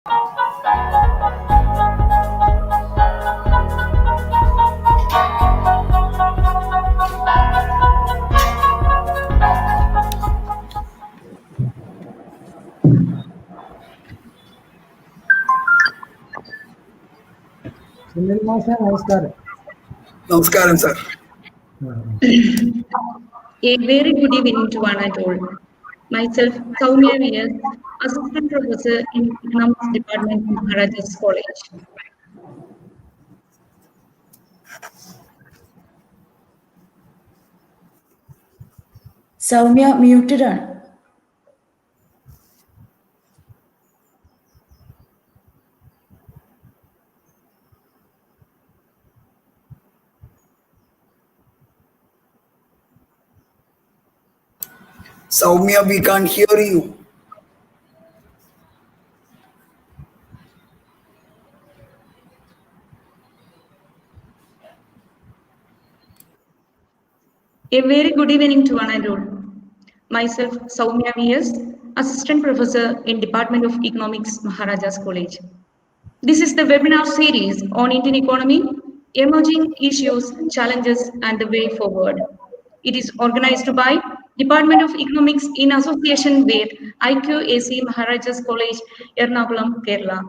Namaskaram, sir. A very good evening to one and all. Myself, Soumya V.S., Assistant Professor in Economics Department, Maharaja's College. Soumya muted ആണ്. Soumya, we can't hear you. A very good evening to one and all. Myself, Soumya V.S., Assistant Professor in Department of Economics, Maharaja's College. This is the webinar series on Indian economy, emerging issues, challenges, and the way forward. It is organized by Department of Economics in association with IQAC Maharaja's College, Ernakulam, Kerala.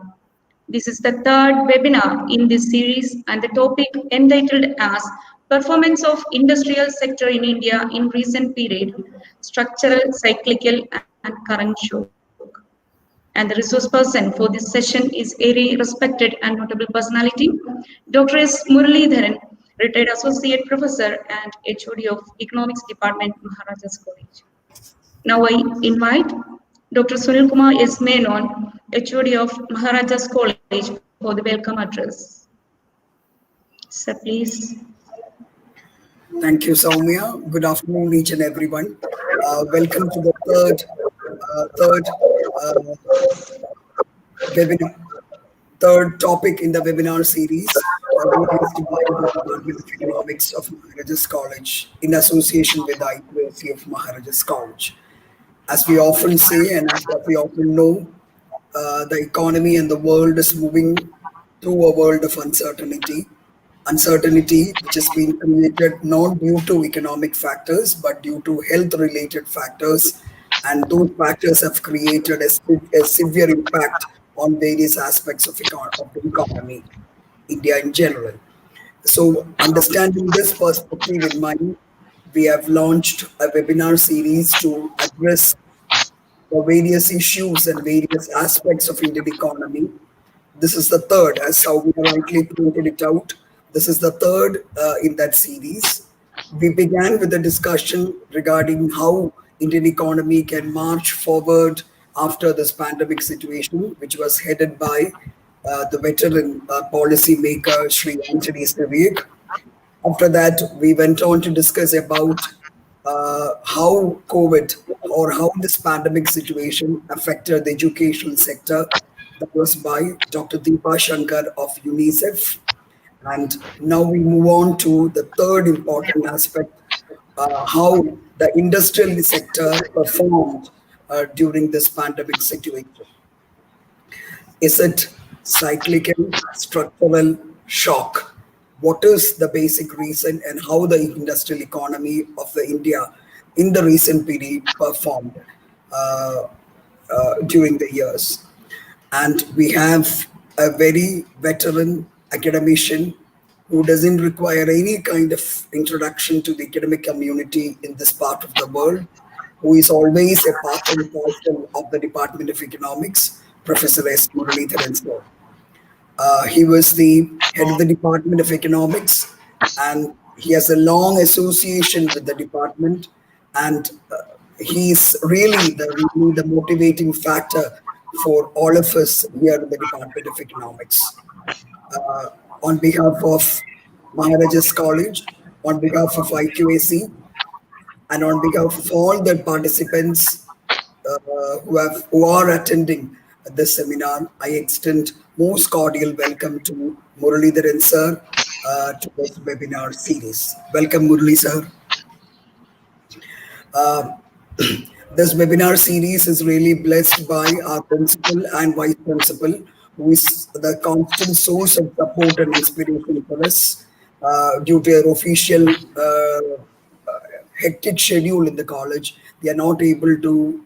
This is the third webinar in this series and the topic entitled as Performance of Industrial Sector in India in Recent Period, Structural, Cyclical, and Current Shock. And the resource person for this session is a very respected and notable personality, Dr. S. Muraleedharan, retired Associate Professor and HOD of Economics Department, Maharaja's College. Now I invite Dr. Sunil Kumar S. Menon, HOD of Maharaja's College, for the welcome address. Sir, please. Thank you, Soumya. Good afternoon, each and everyone. Welcome to the third webinar, third topic in the webinar series, organized by the Department of Economics of Maharaja's College in association with the IQAC of Maharaja's College. As we often say and as we often know, the economy and the world is moving through a world of uncertainty which has been created not due to economic factors but due to health related factors, and those factors have created a severe impact on various aspects of the economy, India in general. So understanding this perspective in mind, we have launched a webinar series to address the various issues and various aspects of Indian economy. This is the third, as Soumya rightly pointed it out. This is the third in that series. We began with a discussion regarding how Indian economy can march forward after this pandemic situation, which was headed by the veteran policy maker, Sri Anthony Stevik. After that, we went on to discuss about how COVID or how this pandemic situation affected the educational sector. That was by Dr. Deepa Shankar of UNICEF. And now we move on to the third important aspect, how the industrial sector performed during this pandemic situation. Is it cyclical, structural, shock? What is the basic reason and how the industrial economy of India in the recent period performed during the years? And we have a very veteran academician who doesn't require any kind of introduction to the academic community in this part of the world, who is always a part and parcel of the Department of Economics, Professor S. Muraleedharan. He was the head of the Department of Economics, and he has a long association with the department, and he's really the motivating factor for all of us here in the Department of Economics. On behalf of Maharaja's College, on behalf of IQAC, and on behalf of all the participants who are attending this seminar, I extend most cordial welcome to Muraleedharan sir to this webinar series. Welcome, Murali sir. This webinar series is really blessed by our principal and vice principal, who is the constant source of support and inspiration for us due to their official hectic schedule in the college. They are not able to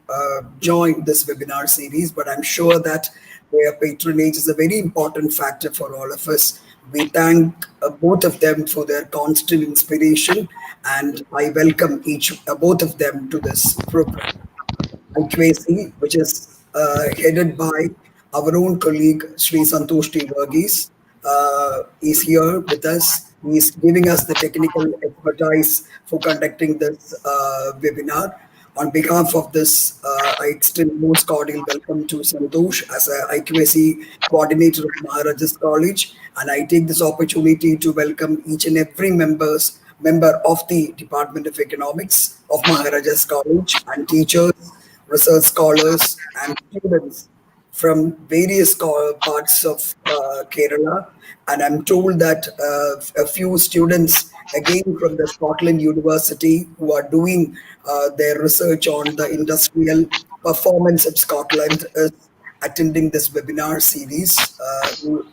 join this webinar series, but I'm sure that their patronage is a very important factor for all of us. We thank both of them for their constant inspiration, and I welcome both of them to this program. IQAC, which is headed by our own colleague Sri Santosh T. Varghese, is here with us. He is giving us the technical expertise for conducting this webinar. On behalf of this, I extend most cordial welcome to Santosh as a IQAC coordinator of Maharaja's College, and I take this opportunity to welcome each and every member of the Department of Economics of Maharaja's College and teachers, research scholars, and students from various parts of Kerala. And I'm told that a few students, again from the Scotland University, who are doing their research on the industrial performance of Scotland, is attending this webinar series.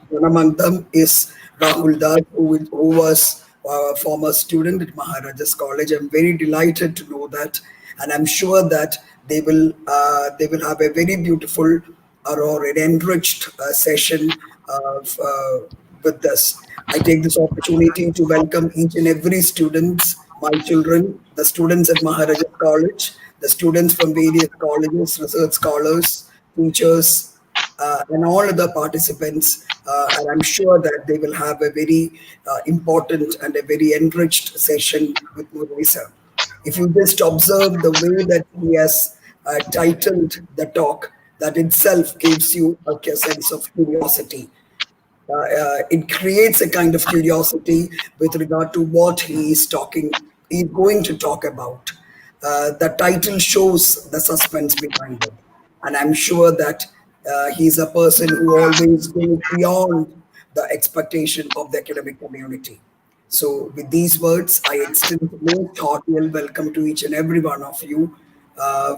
One among them is Rahul Das, who was a former student at Maharaja's College. I'm very delighted to know that, and I'm sure that they will have a very beautiful or an enriched session with us. I take this opportunity to welcome each and every student, my children, the students at Maharaja College, the students from various colleges, research scholars, teachers, and all other participants. And I'm sure that they will have a very important and a very enriched session with Muraleedharan. If you just observe the way that he has titled the talk, that itself gives you a sense of curiosity. It creates a kind of curiosity with regard to what he's going to talk about. The title shows the suspense behind it. And I'm sure that he's a person who always goes beyond the expectation of the academic community. So, with these words, I extend the most cordial welcome to each and every one of you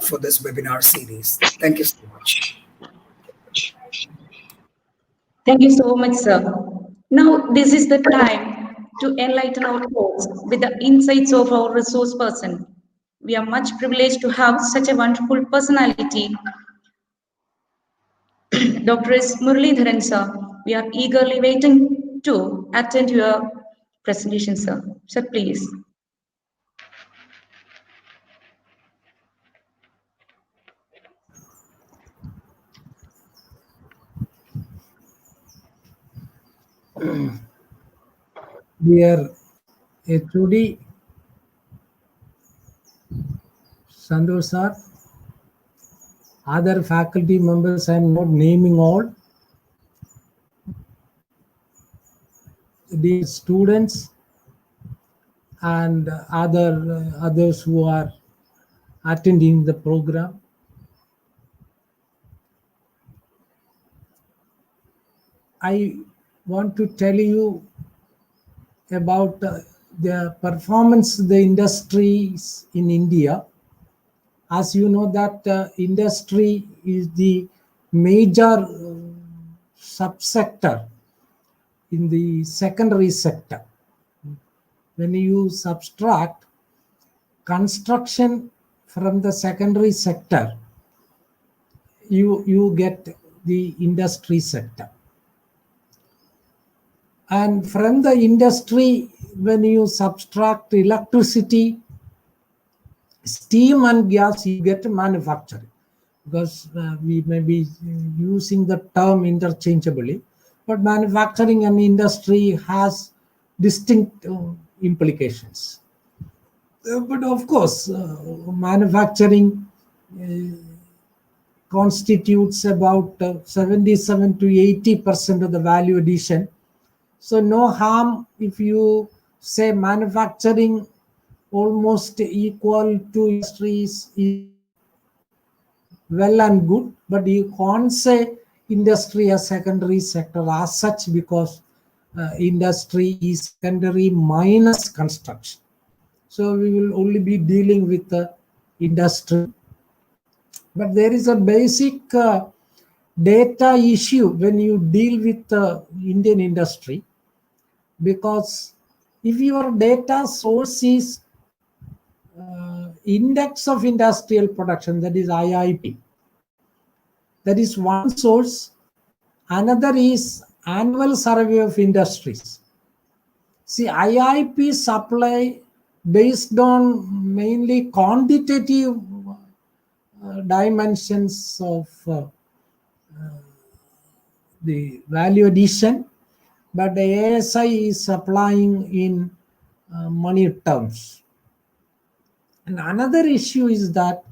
for this webinar series. Thank you so much. Thank you so much, sir. Now, this is the time to enlighten our thoughts with the insights of our resource person. We are much privileged to have such a wonderful personality, Dr. S. Muraleedharan, sir. We are eagerly waiting to attend your presentation, sir. Sir, please. Dear HOD Sandosh sir, other faculty members, I am not naming all. Dear students and others who are attending the program. I want to tell you about the performance of the industries in India. As you know that industry is the major subsector in the secondary sector. When you subtract construction from the secondary sector, you get the industry sector. And from the industry, when you subtract electricity, steam and gas, you get manufacturing, because we may be using the term interchangeably, but manufacturing and industry has distinct implications. But of course, manufacturing constitutes about 77 to 80% of the value addition. So no harm if you say manufacturing almost equal to industries is well and good, but you can't say industry as secondary sector as such, because industry is secondary minus construction. So we will only be dealing with the industry. But there is a basic data issue when you deal with Indian industry, because if your data source is index of industrial production, that is IIP, that is one source. Another is annual survey of industries. See, IIP supply based on mainly quantitative dimensions of the value addition, but the ASI is supplying in money terms. And another issue is that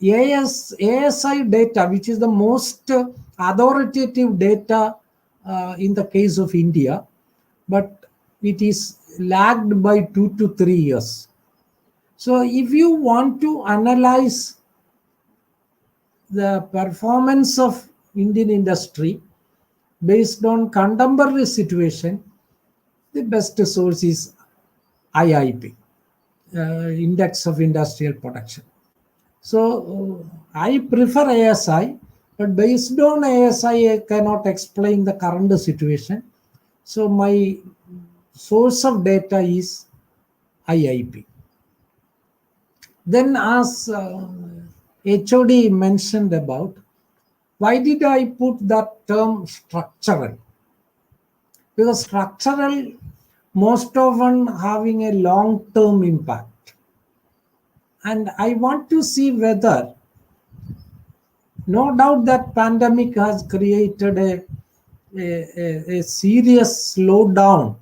ASI data, which is the most authoritative data in the case of India, but it is lagged by 2 to 3 years. So if you want to analyze the performance of Indian industry based on contemporary situation, the best source is IIP, Index of Industrial Production. So I prefer ASI, but based on ASI, I cannot explain the current situation. So my source of data is IIP. Then, as HOD mentioned about, why did I put that term structural? Because structural most often having a long-term impact. And I want to see whether, no doubt that pandemic has created a serious slowdown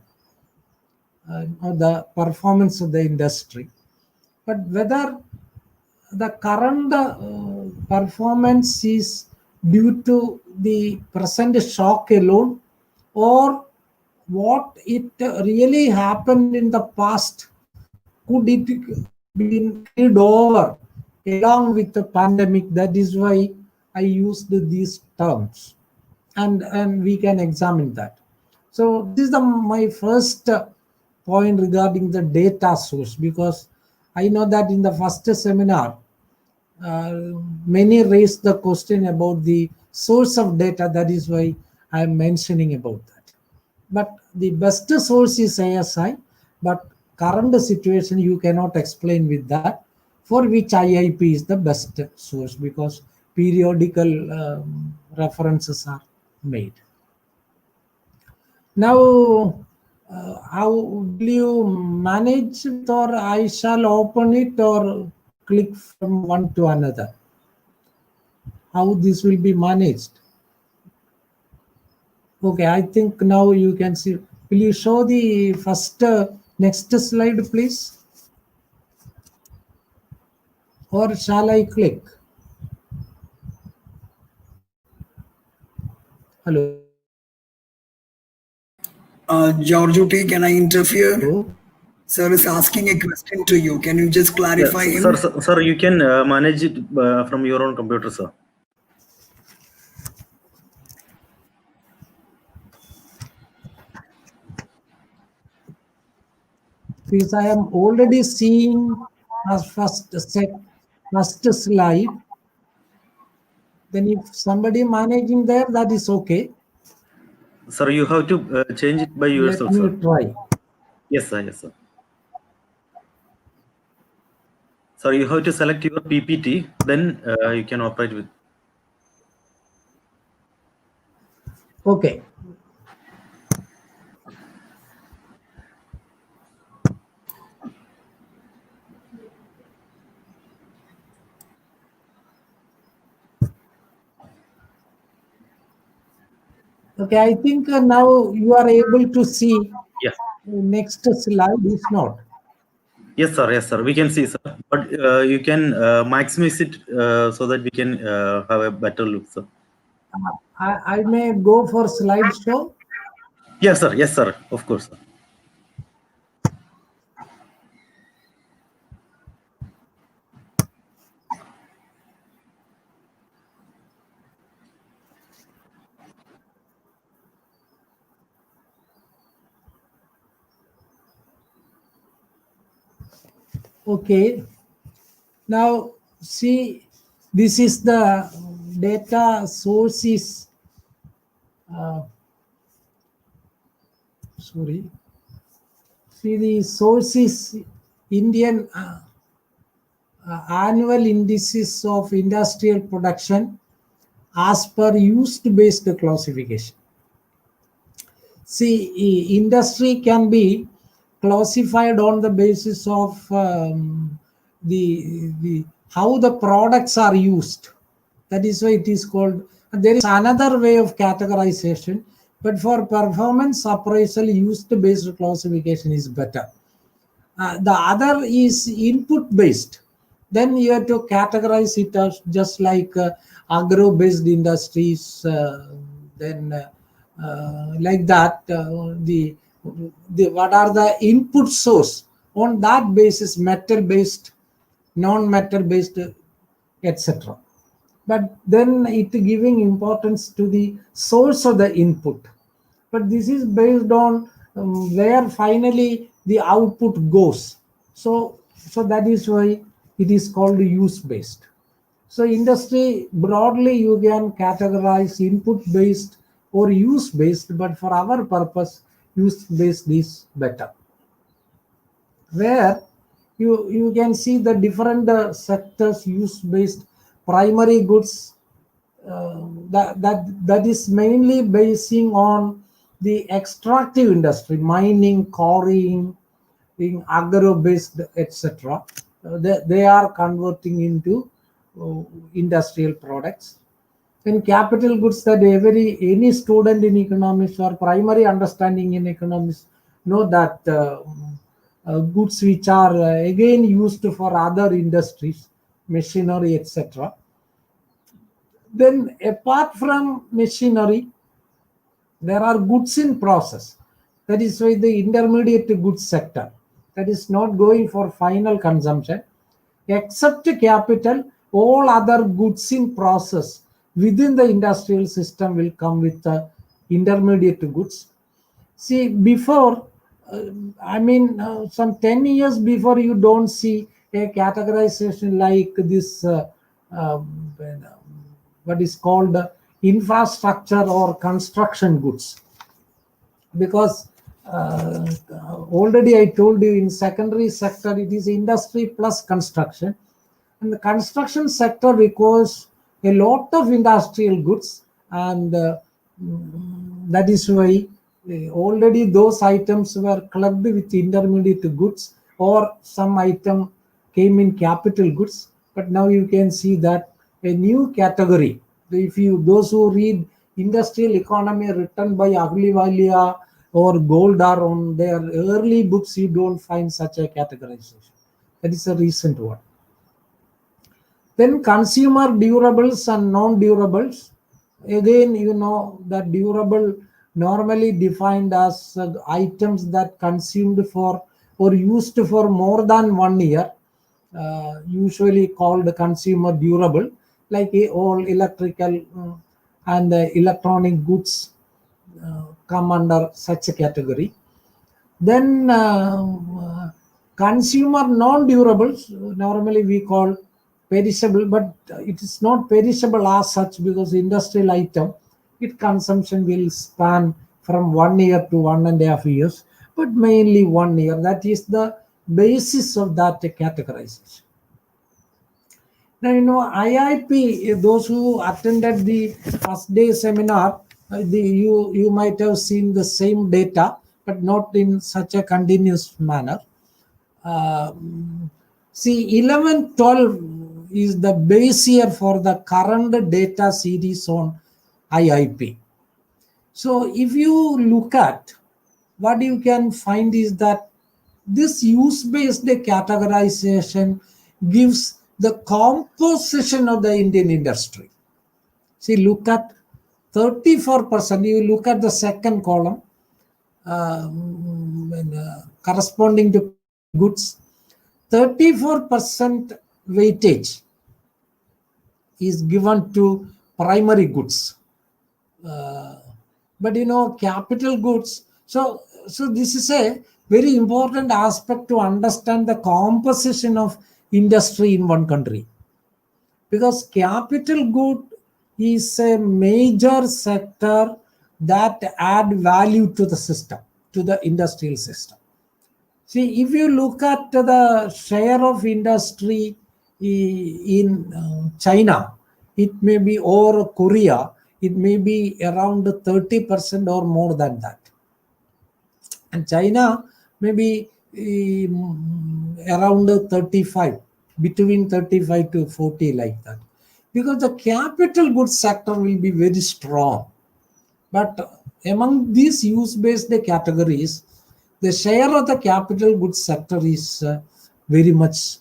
of the performance of the industry, but whether the current performance is due to the present shock alone, or what it really happened in the past, could it be carried over along with the pandemic? That is why I used these terms, and we can examine that. So this is my first point regarding the data source, because I know that in the first seminar, many raised the question about the source of data. That is why I am mentioning about that. But the best source is ASI, but current situation you cannot explain with that, for which IIP is the best source, because periodical references are made. Now, how will you manage it, or I shall open it or click from one to another? How this will be managed? Okay, I think now you can see. Will you show the first next slide, please? Or shall I click? Hello. Giorgio T, can I interfere? Hello? Sir is asking a question to you. Can you just clarify Yes, him? sir, you can manage it from your own computer, sir. Because I am already seeing as first slide. Then if somebody managing there, that is okay. Sir, you have to change it by yourself, Let me sir. try. Yes, sir. Yes, sir. Sir, you have to select your PPT, then you can operate with. Okay. Okay, I think now you are able to see. Yes. Next slide is not. Yes, sir. Yes, sir. We can see, sir. But you can maximize it so that we can have a better look, sir. I may go for slideshow. Yes, sir. Yes, sir. Of course, sir. Okay. Now see, This is the data sources. Sorry. See, the sources Indian annual indices of industrial production as per use-based classification. See, industry can be classified on the basis of the how the products are used. That is why it is called. There is another way of categorization, but for performance appraisal, use-based classification is better. The other is input based. Then you have to categorize it as just like agro based industries. Then like that, the what are the input source? On that basis, metal based, non-metal based, etc. But then it giving importance to the source of the input. But this is based on where finally the output goes. So that is why it is called use based. So industry broadly you can categorize input based or use based, but for our purpose use based is better. Where you can see the different sectors use based. Primary goods, that is mainly basing on the extractive industry, mining, quarrying, being agro-based, etc. They are converting into industrial products. In capital goods, that any student in economics or primary understanding in economics know that goods which are again used for other industries, machinery, etc. Then apart from machinery, there are goods in process. That is why the intermediate goods sector, that is not going for final consumption. Except capital, all other goods in process within the industrial system will come with the intermediate goods. See, before, some 10 years before, you don't see a categorization like this, what is called infrastructure or construction goods. Because already I told you in secondary sector, it is industry plus construction. And the construction sector requires a lot of industrial goods, and that is why already those items were clubbed with intermediate goods, or some item came in capital goods. But now you can see that a new category. If those who read industrial economy written by Ahluwalia or Goldar on their early books, you don't find such a categorization. That is a recent one. Then consumer durables and non-durables. Again, you know that durable normally defined as items that consumed for or used for more than 1 year, usually called consumer durable, like all electrical and electronic goods come under such a category. Then consumer non-durables, normally we call perishable, but it is not perishable as such, because industrial item, its consumption will span from 1 year to 1.5 years, but mainly 1 year. That is the basis of that categorization. Now, IIP, those who attended the first day seminar, you might have seen the same data, but not in such a continuous manner. See, 11, 12 is the base year for the current data series on IIP. So if you look at, what you can find is that this use-based categorization gives the composition of the Indian industry. See, look at 34%. You look at the second column, corresponding to goods, 34% weightage is given to primary goods. But capital goods. So this is a very important aspect to understand the composition of industry in one country. because capital good is a major sector that add value to the system, to the industrial system. See, if you look at the share of industry in China, it may be, or Korea, it may be around 30% or more than that. And China may be around 35, between 35 to 40, like that. Because the capital goods sector will be very strong. But among these use-based categories, the share of the capital goods sector is very much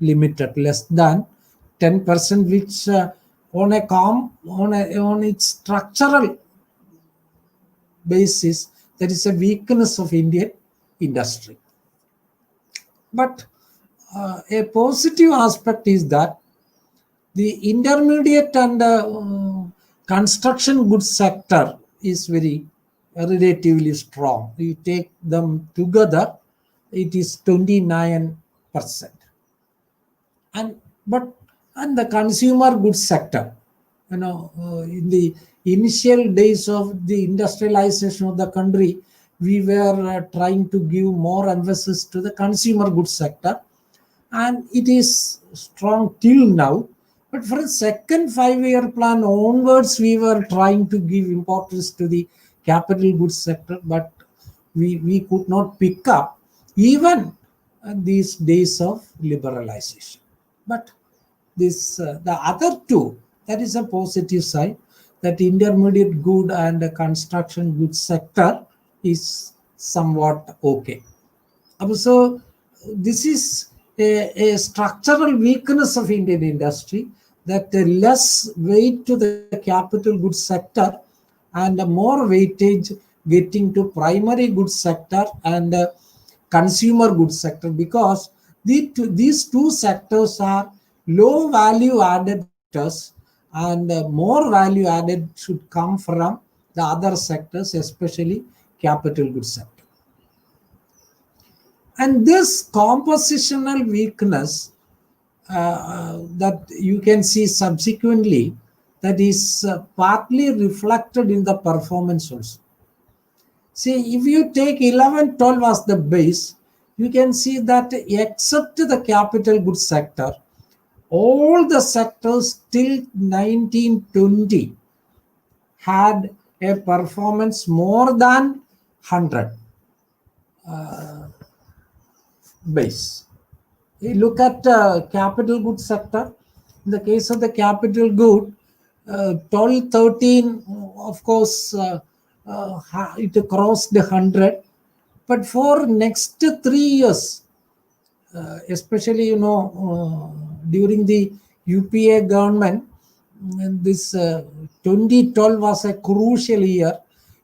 limited, less than 10%, which on its structural basis, that is a weakness of Indian industry. But a positive aspect is that the intermediate and construction goods sector is very relatively strong. You take them together, it is 29%. And the consumer goods sector, in the initial days of the industrialization of the country, we were trying to give more emphasis to the consumer goods sector, and it is strong till now. But for a second 5-year plan onwards, we were trying to give importance to the capital goods sector, but we could not pick up even these days of liberalization. But this the other two, that is a positive side, that intermediate good and construction goods sector is somewhat okay. So this is a structural weakness of Indian industry, that less weight to the capital goods sector and more weightage getting to primary goods sector and consumer goods sector, because these two sectors are low value added sectors, and more value added should come from the other sectors, especially capital goods sector. And this compositional weakness that you can see subsequently, that is partly reflected in the performance also. See, if you take 11-12 as the base, you can see that except the capital goods sector, all the sectors till 1920 had a performance more than 100 base. You look at capital goods sector. In the case of the capital good, 12-13, of course, it crossed the 100. But for next 3 years, especially during the UPA government, this 2012 was a crucial year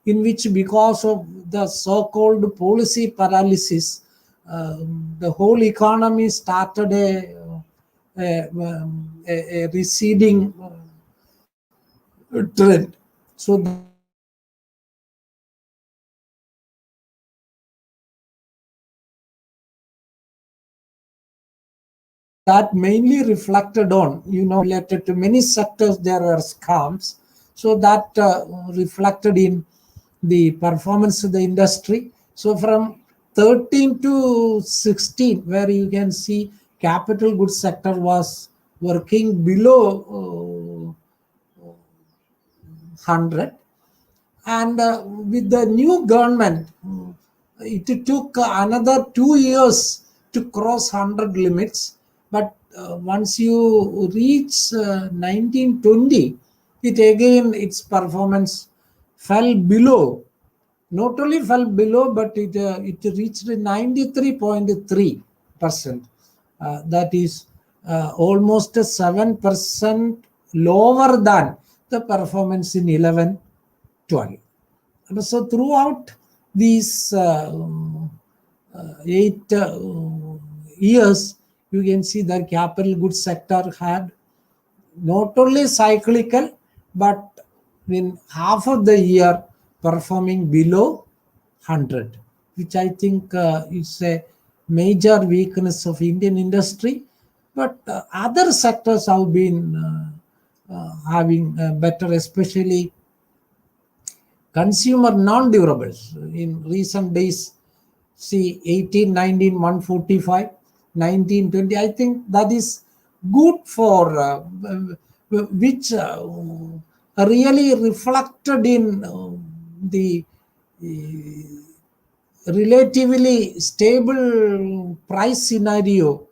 in which, because of the so-called policy paralysis, the whole economy started a receding trend. So that mainly reflected on, related to many sectors, there were scams. So that reflected in the performance of the industry. So from 13 to 16, where you can see capital goods sector was working below 100. And with the new government, it took another 2 years to cross 100 limits. But once you reach 1920, its performance fell below. Not only fell below, but it reached 93.3%. That is almost 7% lower than the performance in 11-12. So throughout these 8 years, you can see that capital goods sector had not only cyclical, but in half of the year performing below 100, which I think is a major weakness of Indian industry. But other sectors have been having better, especially consumer non-durables. In recent days, see 18, 19, 145, 19, 20. I think that is good for which really reflected in the relatively stable price scenario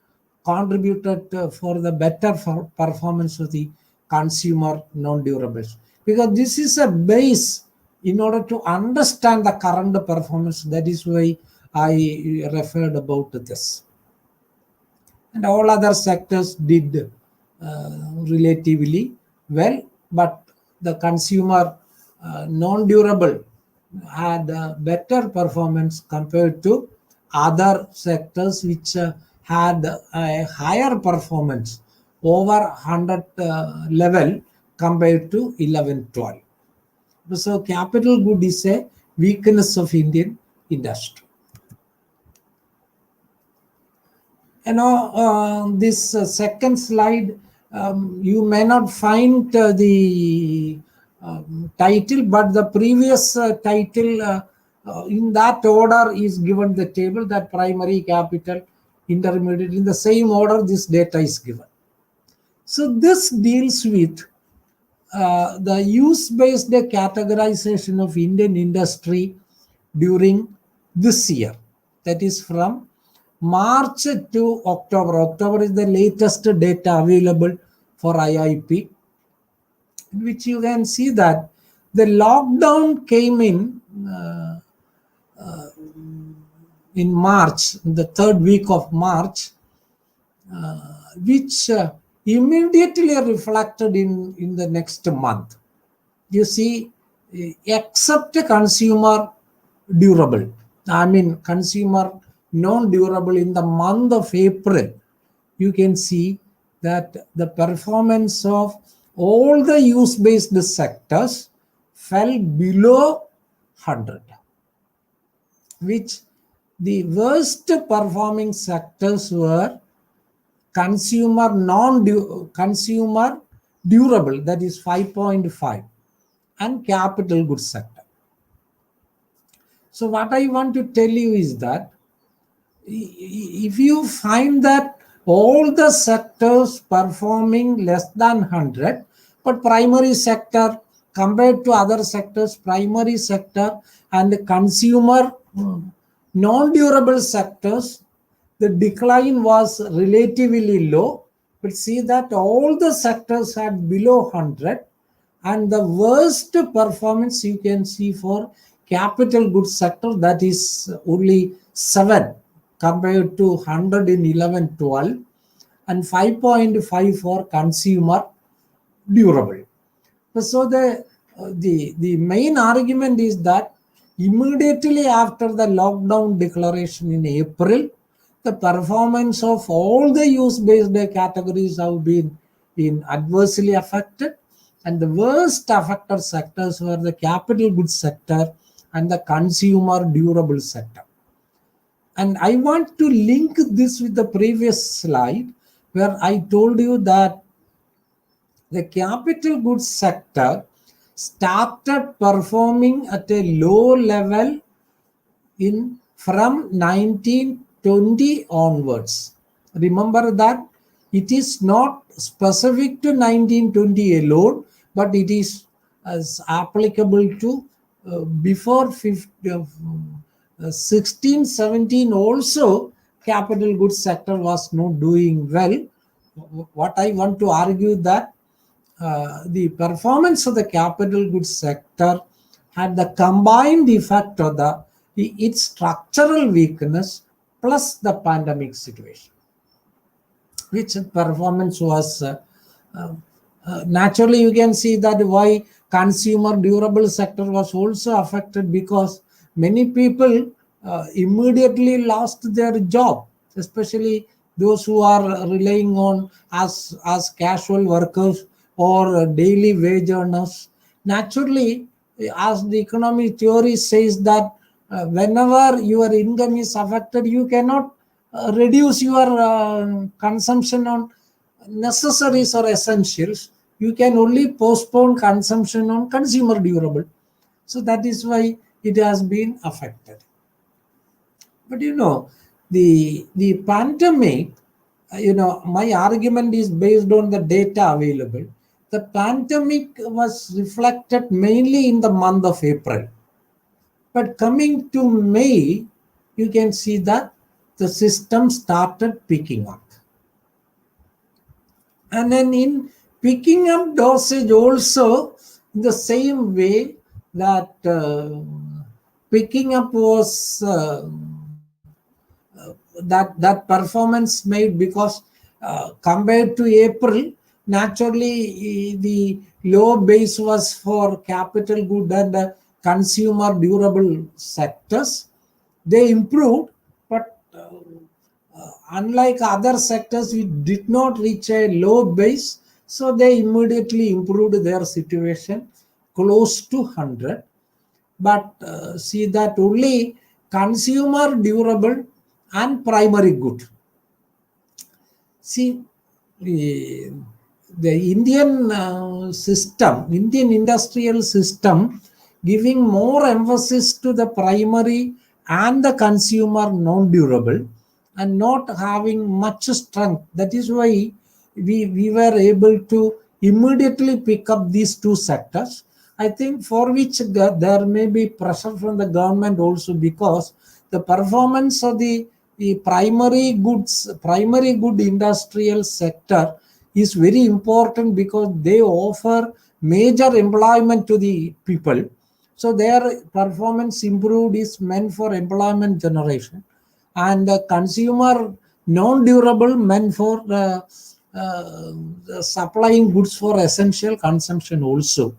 contributed for the better performance of the consumer non-durables, because this is a base in order to understand the current performance. That is why I referred about this. And all other sectors did relatively well, but the consumer non-durable had a better performance compared to other sectors which had a higher performance over 100 level compared to 11, 12. So capital good is a weakness of Indian industry. This second slide, you may not find the title, but the previous title in that order is given the table, that primary, capital, intermediate, in the same order this data is given. So this deals with the use-based categorization of Indian industry during this year, that is from March to October. October is the latest data available for IIP, in which you can see that the lockdown came in March, the third week of March, which immediately reflected in the next month. You see, except consumer durable, consumer non-durable, in the month of April, you can see that the performance of all the use-based sectors fell below 100, which the worst performing sectors were consumer durable, that is 5.5, and capital goods sector. So what I want to tell you is that if you find that all the sectors performing less than 100, but primary sector compared to other sectors, primary sector and consumer non-durable sectors, the decline was relatively low. But see that all the sectors had below 100, and the worst performance you can see for capital goods sector, that is only 7 compared to 100 in 11, 12, and 5.5 for consumer durable. So the main argument is that immediately after the lockdown declaration in April, the performance of all the use-based categories have been adversely affected, and the worst affected sectors were the capital goods sector and the consumer durable sector. And I want to link this with the previous slide, where I told you that the capital goods sector started performing at a low level from 1920 onwards. Remember that it is not specific to 1920 alone, but it is applicable to before 16, 17 also. Capital goods sector was not doing well. What I want to argue that the performance of the capital goods sector had the combined effect of its structural weakness plus the pandemic situation, which performance was naturally. You can see that why consumer durable sector was also affected, because many people immediately lost their job, especially those who are relying on as casual workers or daily wage earners. Naturally, as the economic theory says that whenever your income is affected, you cannot reduce your consumption on necessaries or essentials, you can only postpone consumption on consumer durable. So that is why it has been affected. But the pandemic, my argument is based on the data available. The pandemic was reflected mainly in the month of April. But coming to May, you can see that the system started picking up. And then in picking up dosage also, in the same way that picking up was that performance made, because compared to April, naturally the low base was for capital good and consumer durable sectors. They improved, but unlike other sectors, we did not reach a low base, so they immediately improved their situation close to 100. But see that only consumer durable and primary good. See, the Indian system, Indian industrial system, giving more emphasis to the primary and the consumer non-durable, and not having much strength. That is why we were able to immediately pick up these two sectors. I think for which there may be pressure from the government also, because the performance of the primary good industrial sector is very important, because they offer major employment to the people. So their performance improved is meant for employment generation, and consumer non-durable meant for supplying goods for essential consumption also.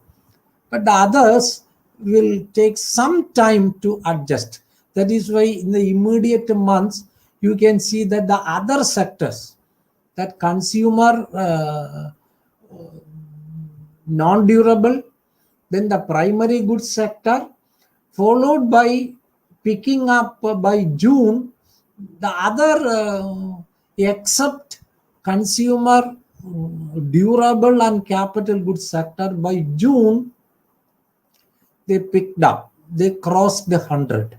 But the others will take some time to adjust. That is why in the immediate months, you can see that the other sectors, that consumer non-durable, then the primary goods sector, followed by picking up by June, the other except consumer durable and capital goods sector, by June, they picked up, they crossed the 100,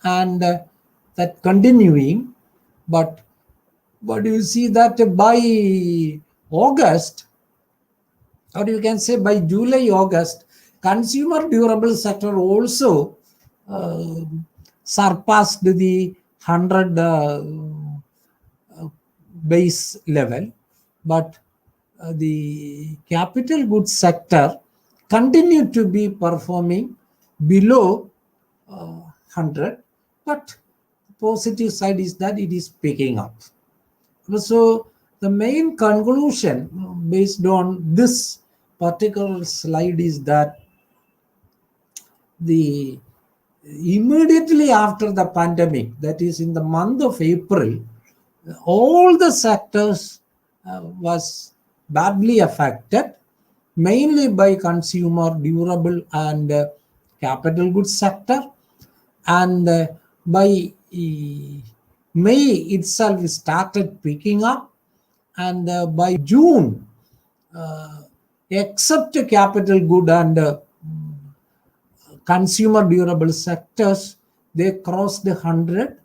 and that continuing. But you see that by August, or you can say by July, August, consumer durable sector also surpassed the 100 base level, but the capital goods sector continued to be performing below 100, but positive side is that it is picking up. So the main conclusion based on this particular slide is that the immediately after the pandemic, that is in the month of April, all the sectors was badly affected, mainly by consumer durable and capital goods sector. And by May itself started picking up, and by June, except capital good and consumer durable sectors, they crossed the 100,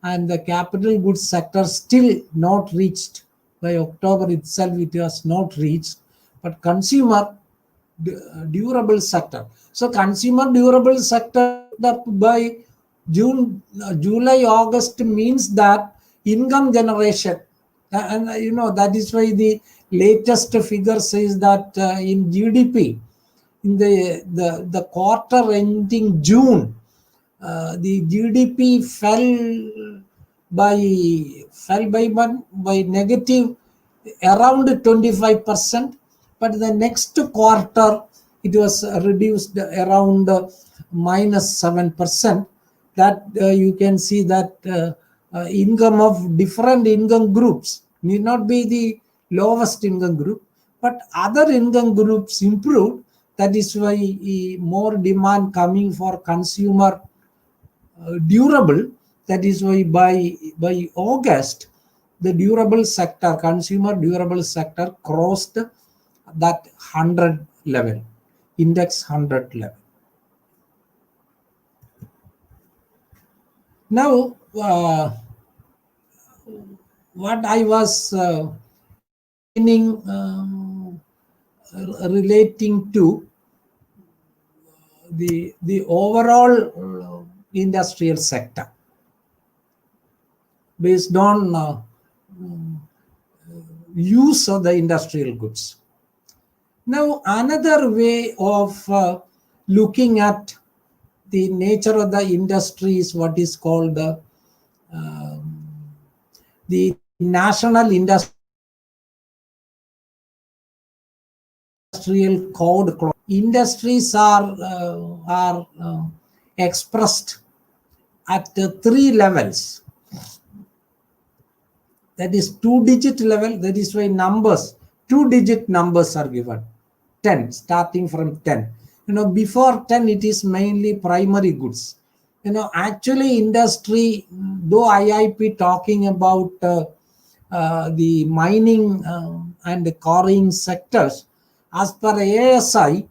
and the capital goods sector still not reached. By October itself, it was not reached, but consumer durable sector. So consumer durable sector by June, July, August means that income generation, and that is why the latest figure says that in GDP, in the quarter ending June, the GDP fell by negative around 25%, but the next quarter it was reduced around minus 7%. That you can see that income of different income groups need not be the lowest income group, but other income groups improved. That is why more demand coming for consumer durable. That is why by August, the durable sector, consumer durable sector crossed that 100 level, index 100 level. Now, what I was explaining relating to the overall industrial sector based on use of the industrial goods. Now, another way of looking at the nature of the industry is what is called the National Industrial Code. Industries are expressed at 3 levels. That is 2-digit level. That is why numbers, 2-digit numbers are given. 10, starting from 10. Before 10, it is mainly primary goods. Actually industry, though IIP talking about the mining and the quarrying sectors, as per ASI,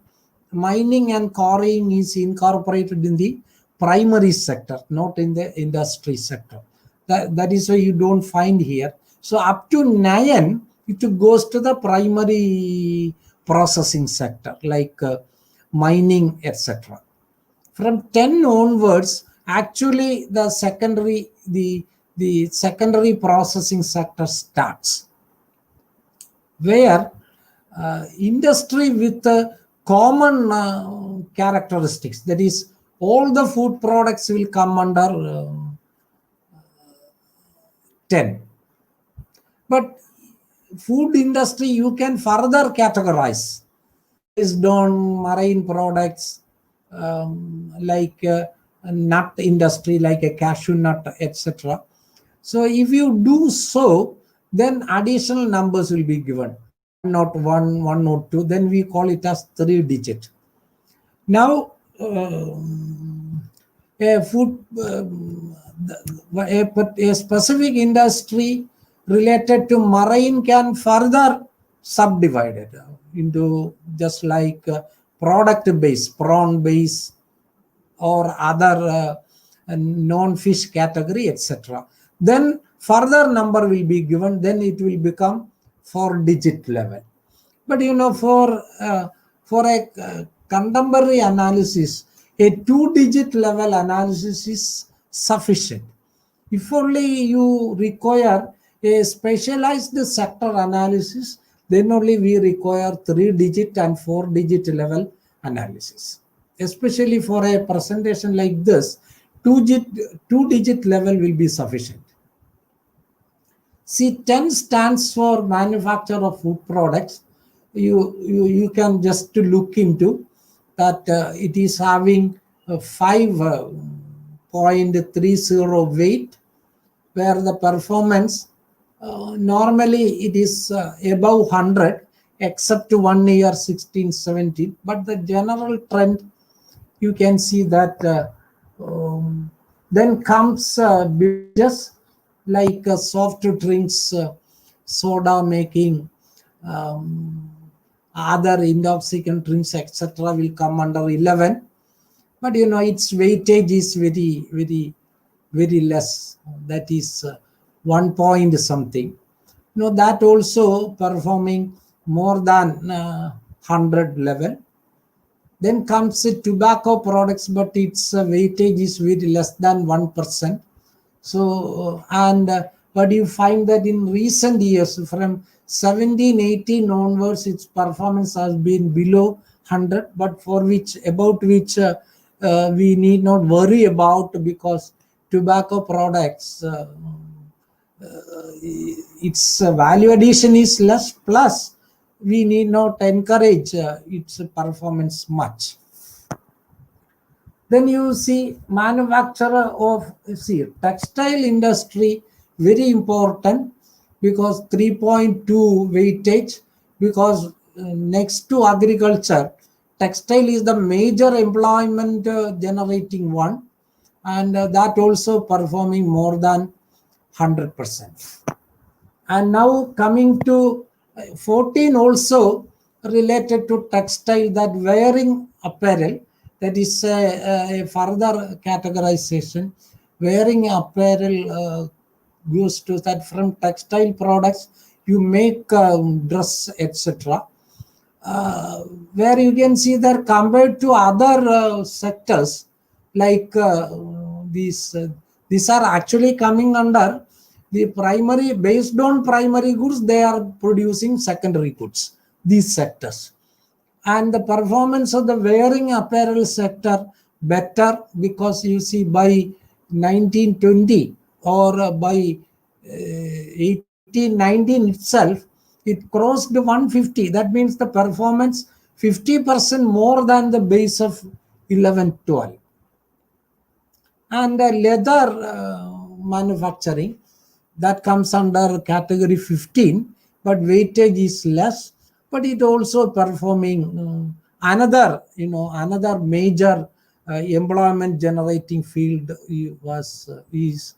mining and quarrying is incorporated in the primary sector, not in the industry sector. That is why you don't find here. So up to 9, it goes to the primary processing sector, like mining, etc. From 10 onwards, actually the secondary processing sector starts, where industry with common characteristics, that is all the food products will come under 10. But food industry you can further categorize based on marine products, like a nut industry, like a cashew nut, etc. So if you do so, then additional numbers will be given, not 1, 1 or 2. Then we call it as 3-digit. Now, a specific industry related to marine can further subdivide it into just like product base, prawn base, or other non-fish category, etc. Then further number will be given, then it will become 4-digit level. But for a contemporary analysis, a 2-digit level analysis is sufficient. If only you require a specialized sector analysis, then only we require 3-digit and 4-digit level analysis. Especially for a presentation like this, 2-digit level will be sufficient. See, 10 stands for manufacture of food products. You can just look into that. It is having a 5.30 weight, where the performance normally it is above 100, except 1 year 16, 17. But the general trend, you can see that then comes beverages like soft drinks, soda making, other intoxicant drinks, etc. will come under 11. But its weightage is very, very, very less. That is 1 point something. That also performing more than 100 level. Then comes tobacco products, but its weightage is very less than 1%. So, but you find that in recent years, from 17, 18 onwards, its performance has been below 100, but about which we need not worry about, because tobacco products, its value addition is less, plus we need not encourage its performance much. Then you see manufacturer of, textile industry, very important, because 3.2 weightage, because next to agriculture, textile is the major employment generating one. and that also performing more than 100%. And now coming to 14, also related to textile, that wearing apparel, that is a further categorization. Wearing apparel goes to that from textile products you make dress, etc. Where you can see that compared to other sectors, like these are actually coming under the primary. Based on primary goods, they are producing secondary goods, these sectors. And the performance of the wearing apparel sector better, because you see by 1920 or by 1819 itself, it crossed 150. That means the performance 50% more than the base of 1112. And leather manufacturing, that comes under category 15, but weightage is less, but it also performing another major employment generating field is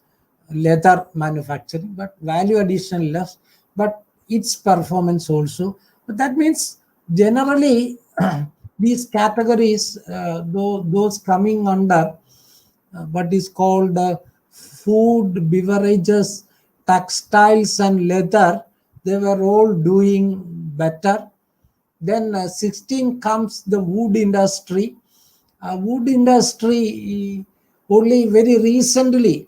leather manufacturing, but value addition less, but its performance also. But that means generally these categories, those coming under what is called food, beverages, textiles and leather, they were all doing better. Then 16 comes the wood industry. Wood industry only very recently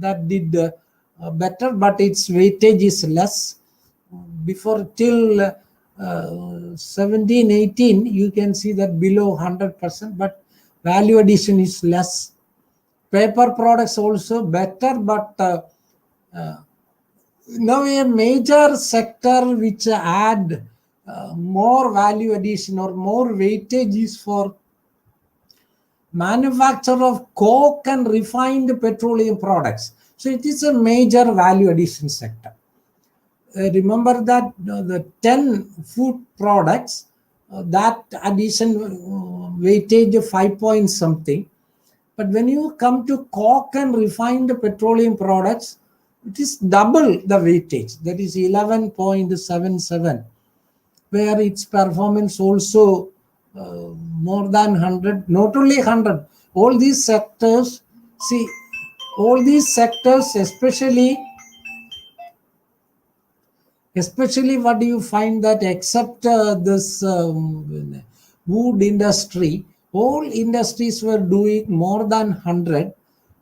that did better, but its weightage is less. Before till 17, 18, you can see that below 100%, but value addition is less. Paper products also better, but now a major sector which add more value addition or more weightage is for manufacture of coke and refined petroleum products. So it is a major value addition sector. Remember that the 10 food products, that addition weightage of 5 point something. But when you come to coke and refined petroleum products, it is double the weightage, that is 11.77, where its performance also more than 100, not only 100. All these sectors, especially what do you find that except this wood industry, all industries were doing more than 100.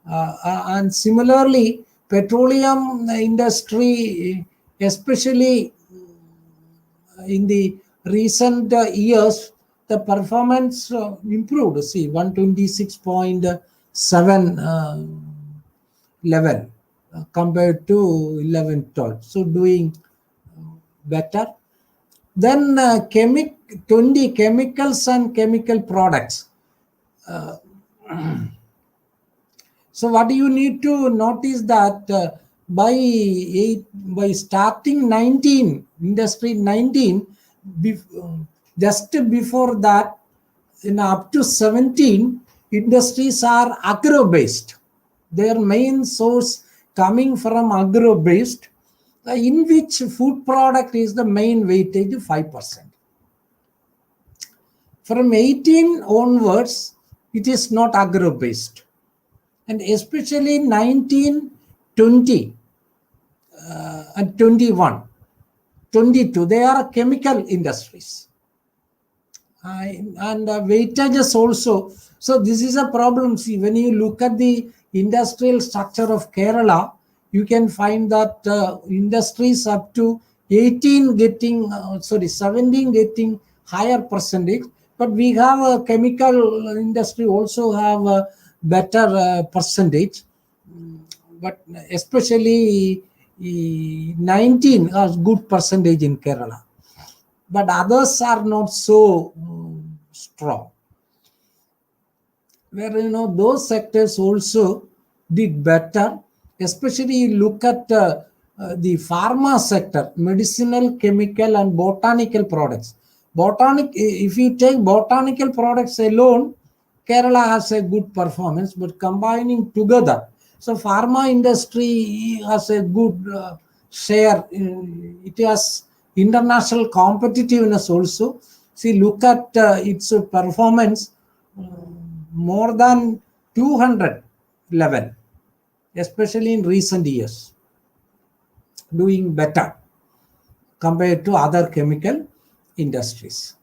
And similarly, petroleum industry, especially in the recent years, the performance improved. See, 126.7 level compared to 1112. So doing better. Then 20 chemicals and chemical products. So what you need to notice that by starting 19, industry 19, just before that, up to 17, industries are agro-based. Their main source coming from agro-based, in which food product is the main weightage, 5%. From 18 onwards, it is not agro-based. And especially 19, 20 and 21, 22, they are chemical industries. And weightages also. So this is a problem. See, when you look at the industrial structure of Kerala, you can find that industries up to 18 getting, 17 getting higher percentage. But we have a chemical industry also have a better percentage. But especially 19 has good percentage in Kerala. But others are not so strong. Where those sectors also did better. Especially you look at the pharma sector, medicinal, chemical and botanical products. If you take botanical products alone, Kerala has a good performance, but combining together, so pharma industry has a good share. It has international competitiveness also. See, look at its performance, more than 200 level, especially in recent years, doing better compared to other chemical industries.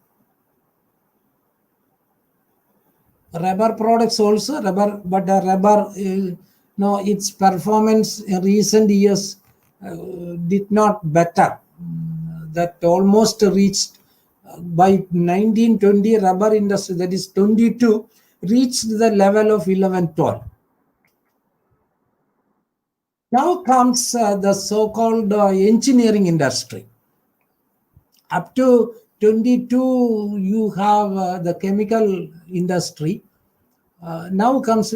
Rubber products also, but rubber, its performance in recent years did not better. That almost reached by 1920 rubber industry, that is 22, reached the level of 11-12. Now comes the so-called engineering industry. Up to 22, you have the chemical industry. Now comes,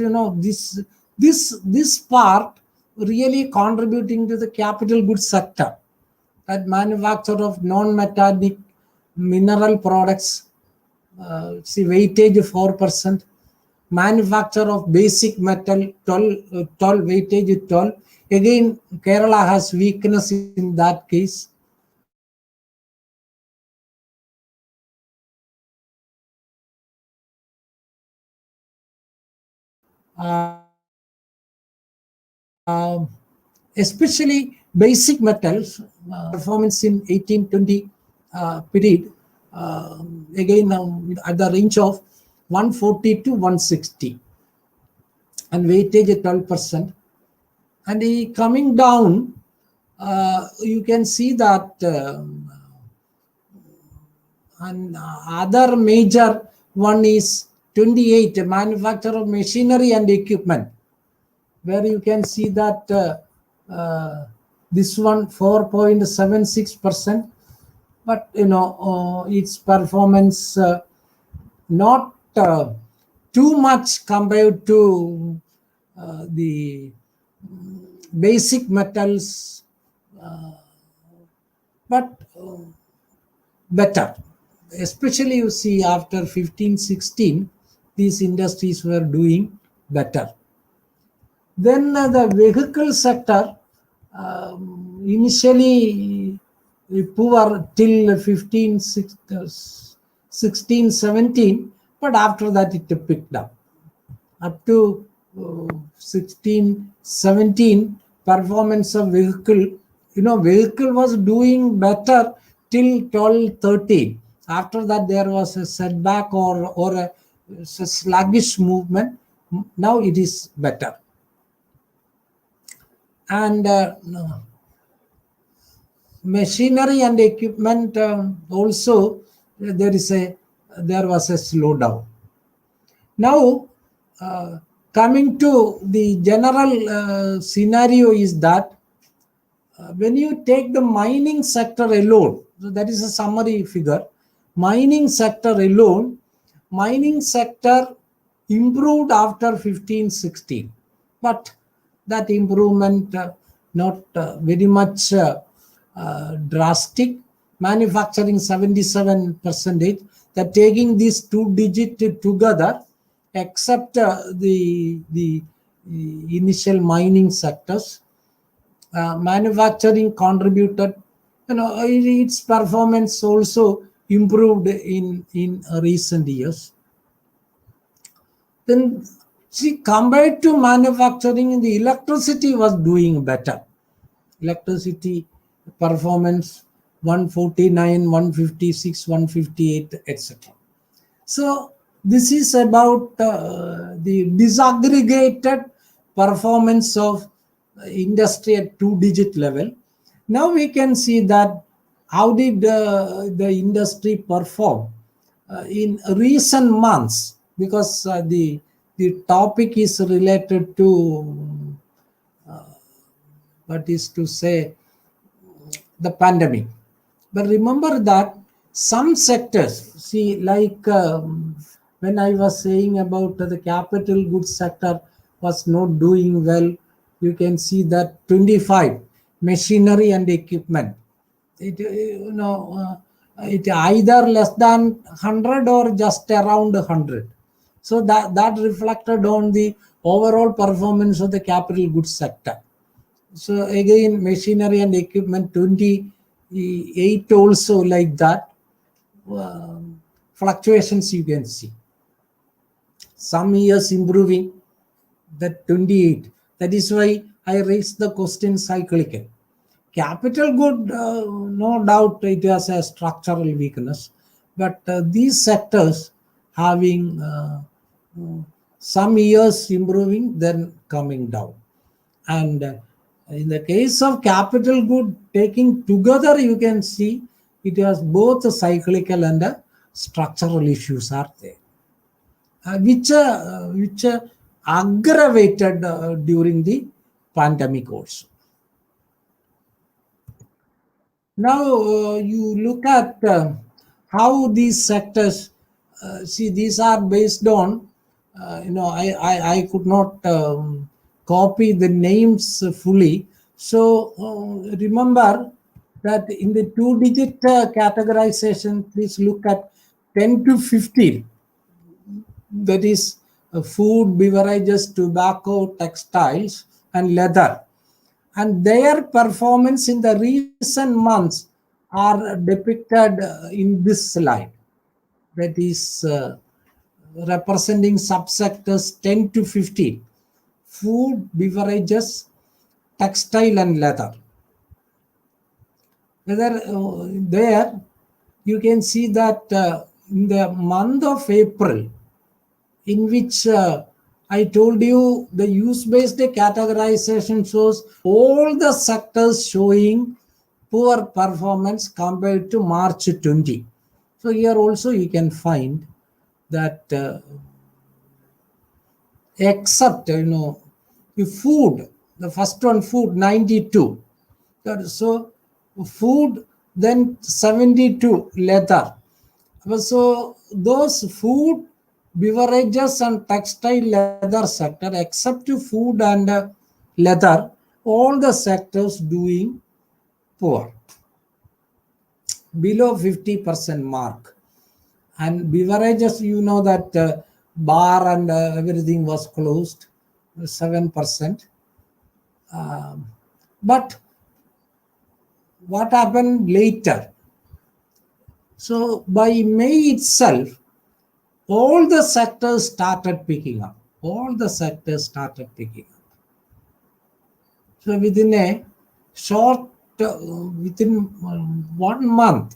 this part really contributing to the capital goods sector. That manufacture of non-metallic mineral products, see weightage 4%. Manufacture of basic metal 12, weightage 12. Again, Kerala has weakness in that case. Especially basic metals, performance in 1820 period, again at the range of 140 to 160, and weightage at 12%. And coming down, you can see that and other major one is 28, manufacture of machinery and equipment, where you can see that this one 4.76%, but its performance not too much compared to the basic metals, but better. Especially you see after 15-16, these industries were doing better. Then the vehicle sector, initially poor till 16-17, but after that it picked up. Up to 16-17, performance of vehicle, vehicle was doing better till 12-13. After that there was a setback or a sluggish movement. Now it is better. And machinery and equipment also there was a slowdown. Now coming to the general scenario is that when you take the mining sector alone, so that is a summary figure. Mining sector alone, mining sector improved after 15-16, but that improvement not very much drastic. Manufacturing 77%, that taking these 2 digits together, except the initial mining sectors, manufacturing contributed, its performance also improved in recent years. Then see, compared to manufacturing, the electricity was doing better. Electricity performance 149, 156, 158, etc. So this is about the disaggregated performance of industry at 2-digit level. Now we can see that how did the industry perform in recent months, because the topic is related to what is to say the pandemic. But remember that some sectors, see, like when I was saying about the capital goods sector was not doing well, you can see that 25, machinery and equipment, it either less than 100 or just around 100. So that reflected on the overall performance of the capital goods sector. So again, machinery and equipment 28 also like that. Fluctuations you can see. Some years improving, that 28. That is why I raised the question cyclical. Capital good, no doubt it has a structural weakness, but these sectors having some years improving, then coming down. And in the case of capital good, taking together, you can see it has both a cyclical and a structural issues are there, which aggravated during the pandemic also. Now you look at how these sectors, see, these are based on, I could not copy the names fully. So remember that in the 2-digit categorization, please look at 10 to 15. That is food, beverages, tobacco, textiles, and leather. And their performance in the recent months are depicted in this slide. That is representing subsectors 10 to 15. Food, beverages, textile, and leather. Whether there you can see that in the month of April, in which I told you the use-based categorization shows all the sectors showing poor performance compared to March 20. So here also you can find that except, food, the first one, food, 92. So food, then 72, leather. So those food, beverages, and textile, leather sector, except food and leather, all the sectors doing poor, below 50% mark. And beverages, you know that bar and everything was closed, 7%. But what happened later? So by May itself, all the sectors started picking up. All the sectors started picking up. So within a short, within 1 month,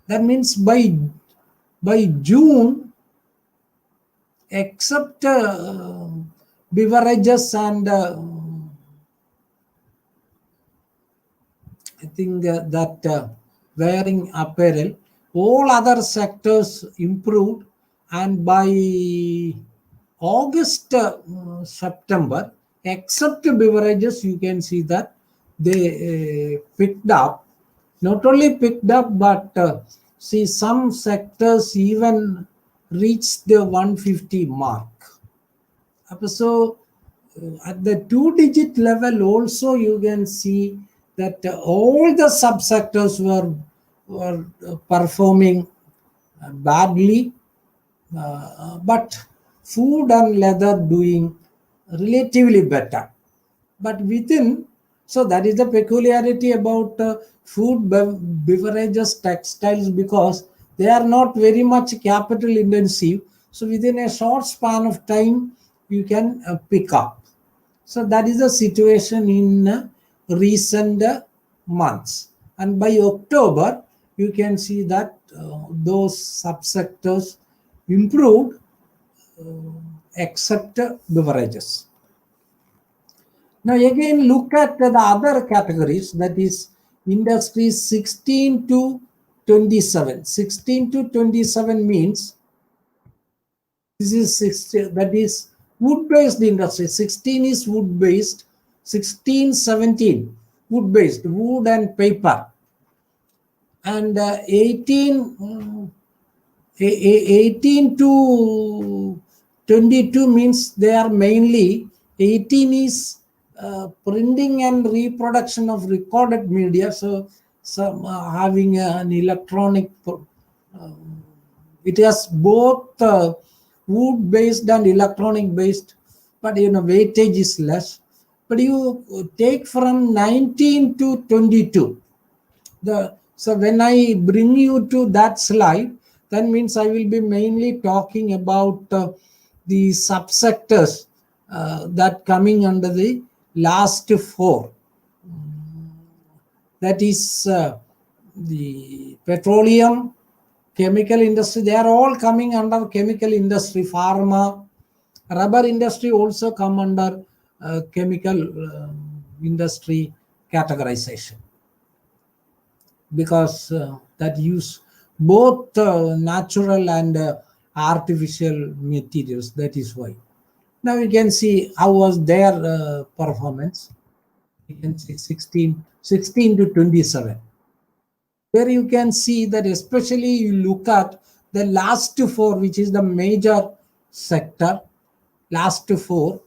that means by June, except beverages and I think that wearing apparel, all other sectors improved, and by August, September, except beverages, you can see that they picked up. Not only picked up, but see, some sectors even reached the 150 mark. So at the 2-digit level also, you can see that all the subsectors were performing badly, but food and leather doing relatively better. But within, so that is the peculiarity about food, beverages, textiles, because they are not very much capital intensive. So within a short span of time, you can pick up. So that is the situation in recent months. And by October, you can see that those subsectors improved, except beverages. Now again, look at the other categories, that is industries 16 to 27. 16 to 27 means this is 16, that is wood-based industry. 16 is wood-based, 16, 17 wood-based, wood and paper. And 18 to 22 means they are mainly, 18 is printing and reproduction of recorded media. So some having an electronic, it has both wood based and electronic based, but weightage is less. But you take from 19 to 22. So when I bring you to that slide, that means I will be mainly talking about the subsectors that coming under the last four. That is the petroleum, chemical industry. They are all coming under chemical industry. Pharma, rubber industry also come under chemical industry categorization, because that use both natural and artificial materials. That is why. Now you can see how was their performance. You can see 16 to 27. Where you can see that, especially you look at the last four, which is the major sector, last four,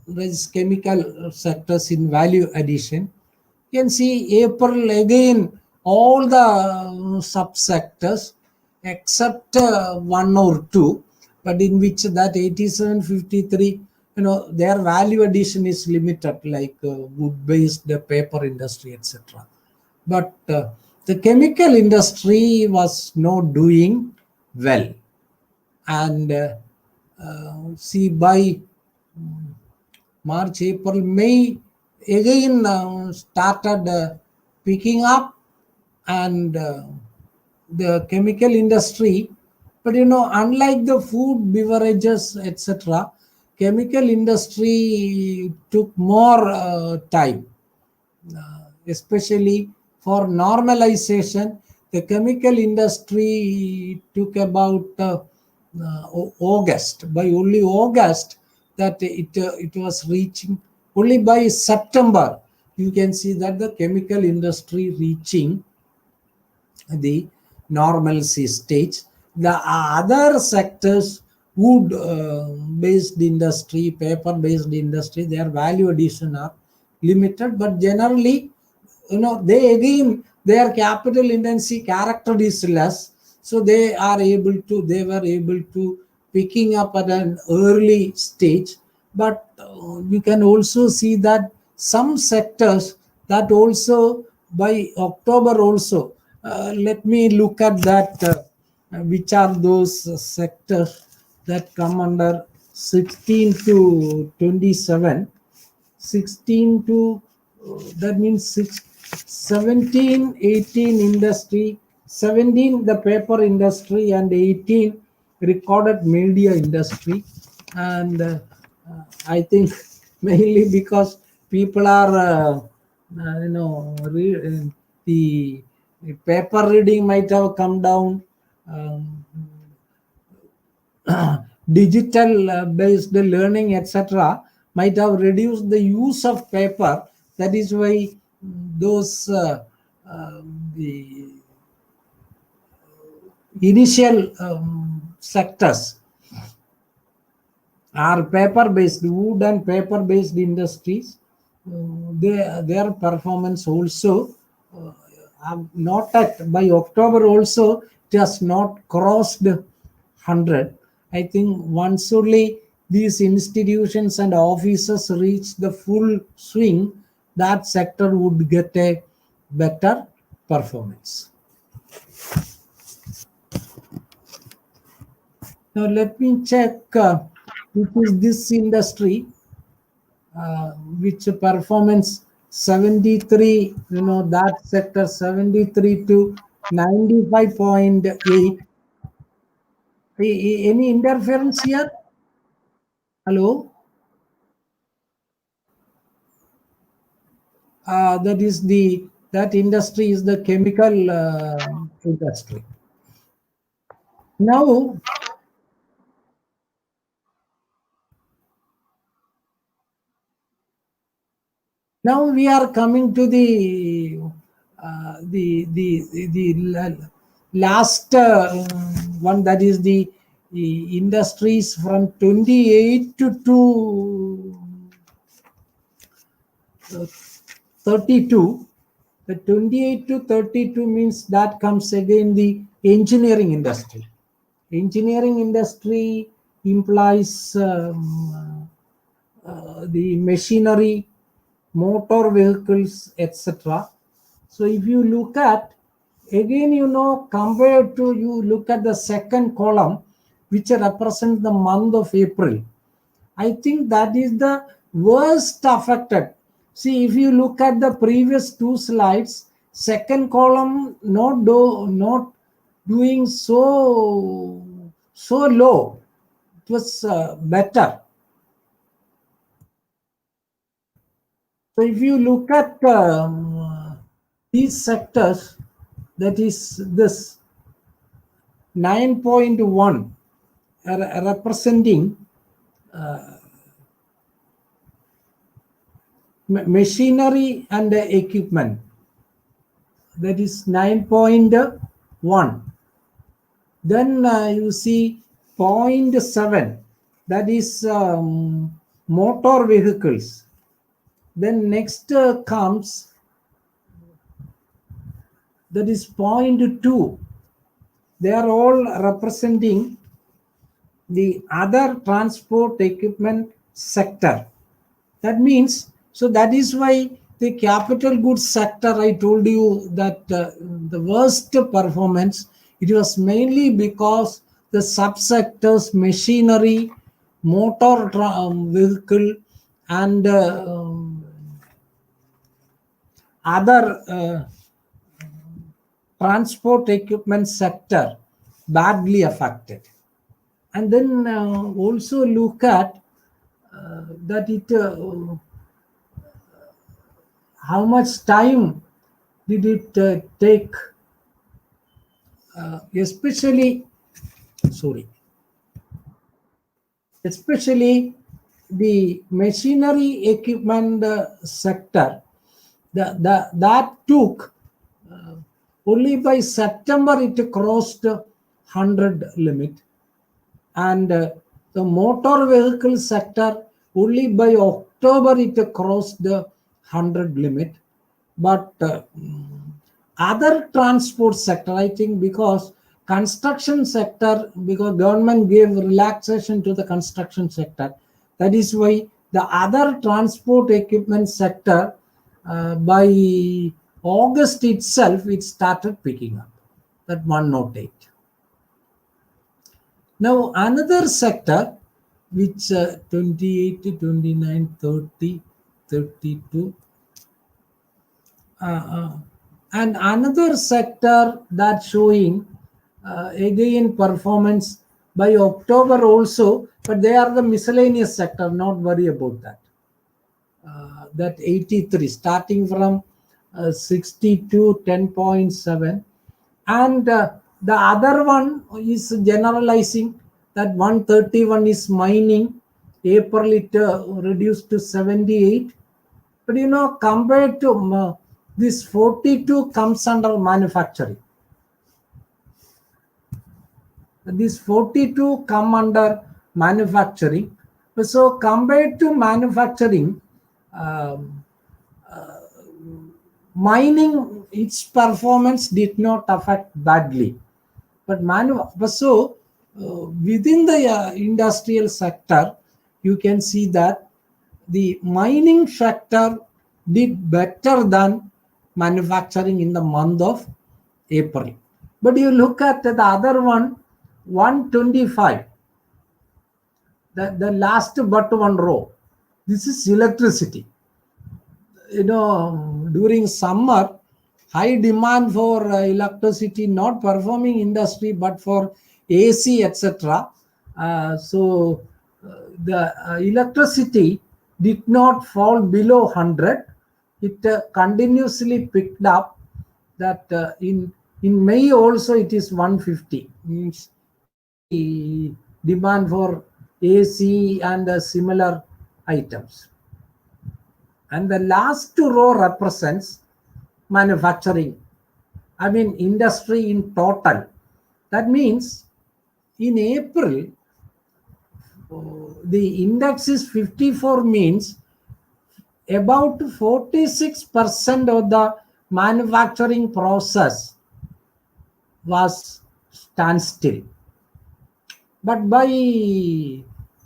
there is chemical sectors in value addition. You can see April again, all the subsectors except one or two, but in which that 8753, their value addition is limited, like wood-based, paper industry, etc. But the chemical industry was not doing well. And see, by March, April, May, again started picking up, and the chemical industry. But unlike the food, beverages, etc., chemical industry took more time, especially for normalization. The chemical industry took about August. By only August, that it was reaching. Only by September, you can see that the chemical industry reaching the normalcy stage. The other sectors, wood based industry, paper based industry, their value addition are limited, but generally, their capital intensity character is less, so they were able to picking up at an early stage. But you can also see that some sectors that also by October also, let me look at that, which are those sectors that come under 16 to 27. 16 to that means 17, 18 industry, 17 the paper industry, and 18 recorded media industry. And I think mainly because people are the paper reading might have come down, digital based learning, etc., might have reduced the use of paper. That is why those the initial sectors are paper based, wood and paper based industries. Their performance also not at by October also, it has not crossed 100. I think once only these institutions and offices reach the full swing, that sector would get a better performance. Now let me check which is this industry, which performance 73, that sector 73 to 95.8. Any interference here? Hello? That industry is the chemical industry. Now we are coming to the last one, that is the industries from 28 to 32. The 28 to 32 means that comes again the engineering industry. Engineering industry implies the machinery, motor vehicles, etc. So if you look at, again, compared to, you look at the second column, which represents the month of April, I think that is the worst affected. See, if you look at the previous two slides, second column not doing so low. It was better. So if you look at these sectors, that is this 9.1 representing machinery and equipment, that is 9.1. Then you see 0.7, that is motor vehicles. Then next comes, that is 0.2. They are all representing the other transport equipment sector. That means, so that is why the capital goods sector, I told you that the worst performance, it was mainly because the subsectors machinery, motor vehicle, and other transport equipment sector badly affected. And then also look at that it how much time did it take, especially the machinery equipment sector, that took only by September it crossed 100 limit, and the motor vehicle sector only by October it crossed the 100 limit. But other transport sector, I think, because construction sector, because government gave relaxation to the construction sector, that is why the other transport equipment sector by August itself it started picking up. That one notate. Now another sector which 28, 29, 30, 32, and another sector that showing again performance by October also, but they are the miscellaneous sector, not worry about that. That 83 starting from 62, 10.7, and the other one is generalizing, that 131 is mining. April it reduced to 78, but compared to this 42 comes under manufacturing. This 42 come under manufacturing. So compared to manufacturing, mining, its performance did not affect badly. But so within the industrial sector, you can see that the mining sector did better than manufacturing in the month of April. But you look at the other one, 125, the last but one row, this is electricity. During summer, high demand for electricity, not performing industry, but for AC, etc. So the electricity did not fall below 100. It continuously picked up. That in May also it is 150. Means the demand for AC and similar items. And the last row represents manufacturing, I mean industry in total. That means in April, the index is 54, means about 46% of the manufacturing process was standstill. But by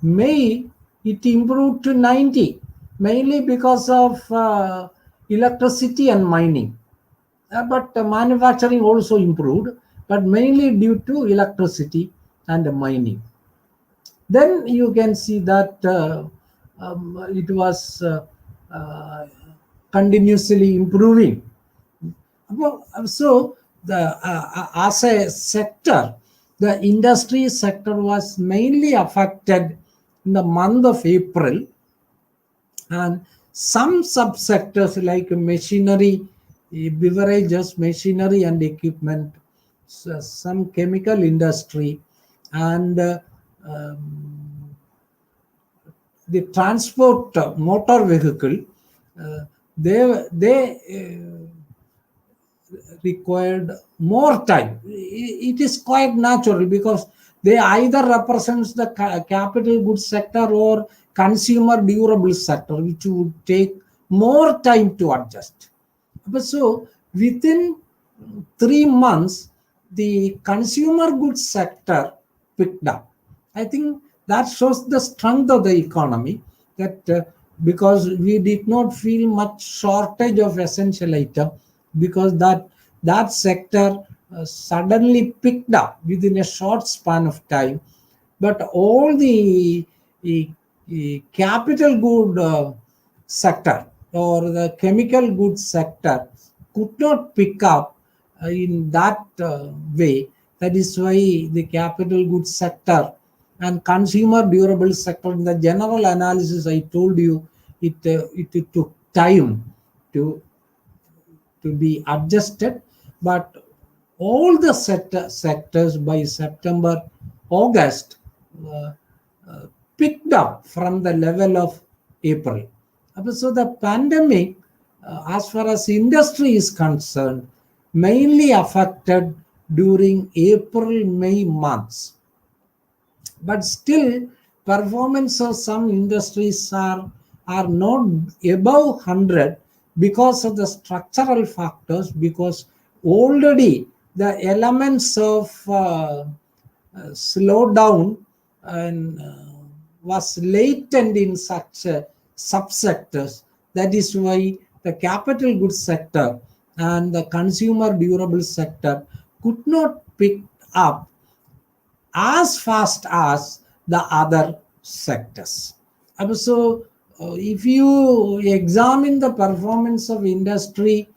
May, it improved to 90, mainly because of electricity and mining. But manufacturing also improved, but mainly due to electricity and mining. Then you can see that it was continuously improving. So as a sector, the industry sector was mainly affected in the month of April, and some subsectors like machinery, beverages, machinery and equipment, some chemical industry, and the transport motor vehicle, they required more time. It is quite natural because they either represents the capital goods sector or consumer durable sector, which would take more time to adjust. But so within 3 months, the consumer goods sector picked up. I think that shows the strength of the economy, that because we did not feel much shortage of essential item, because that sector suddenly picked up within a short span of time. But all the capital good sector or the chemical goods sector could not pick up in that way. That is why the capital goods sector and consumer durable sector, in the general analysis I told you, it took time to be adjusted. But all the sectors by September, August picked up from the level of April. So the pandemic, as far as industry is concerned, mainly affected during April, May months. But still, performance of some industries are not above 100 because of the structural factors, because already the elements of slowdown and was latent in such subsectors. That is why the capital goods sector and the consumer durable sector could not pick up as fast as the other sectors. So if you examine the performance of industry,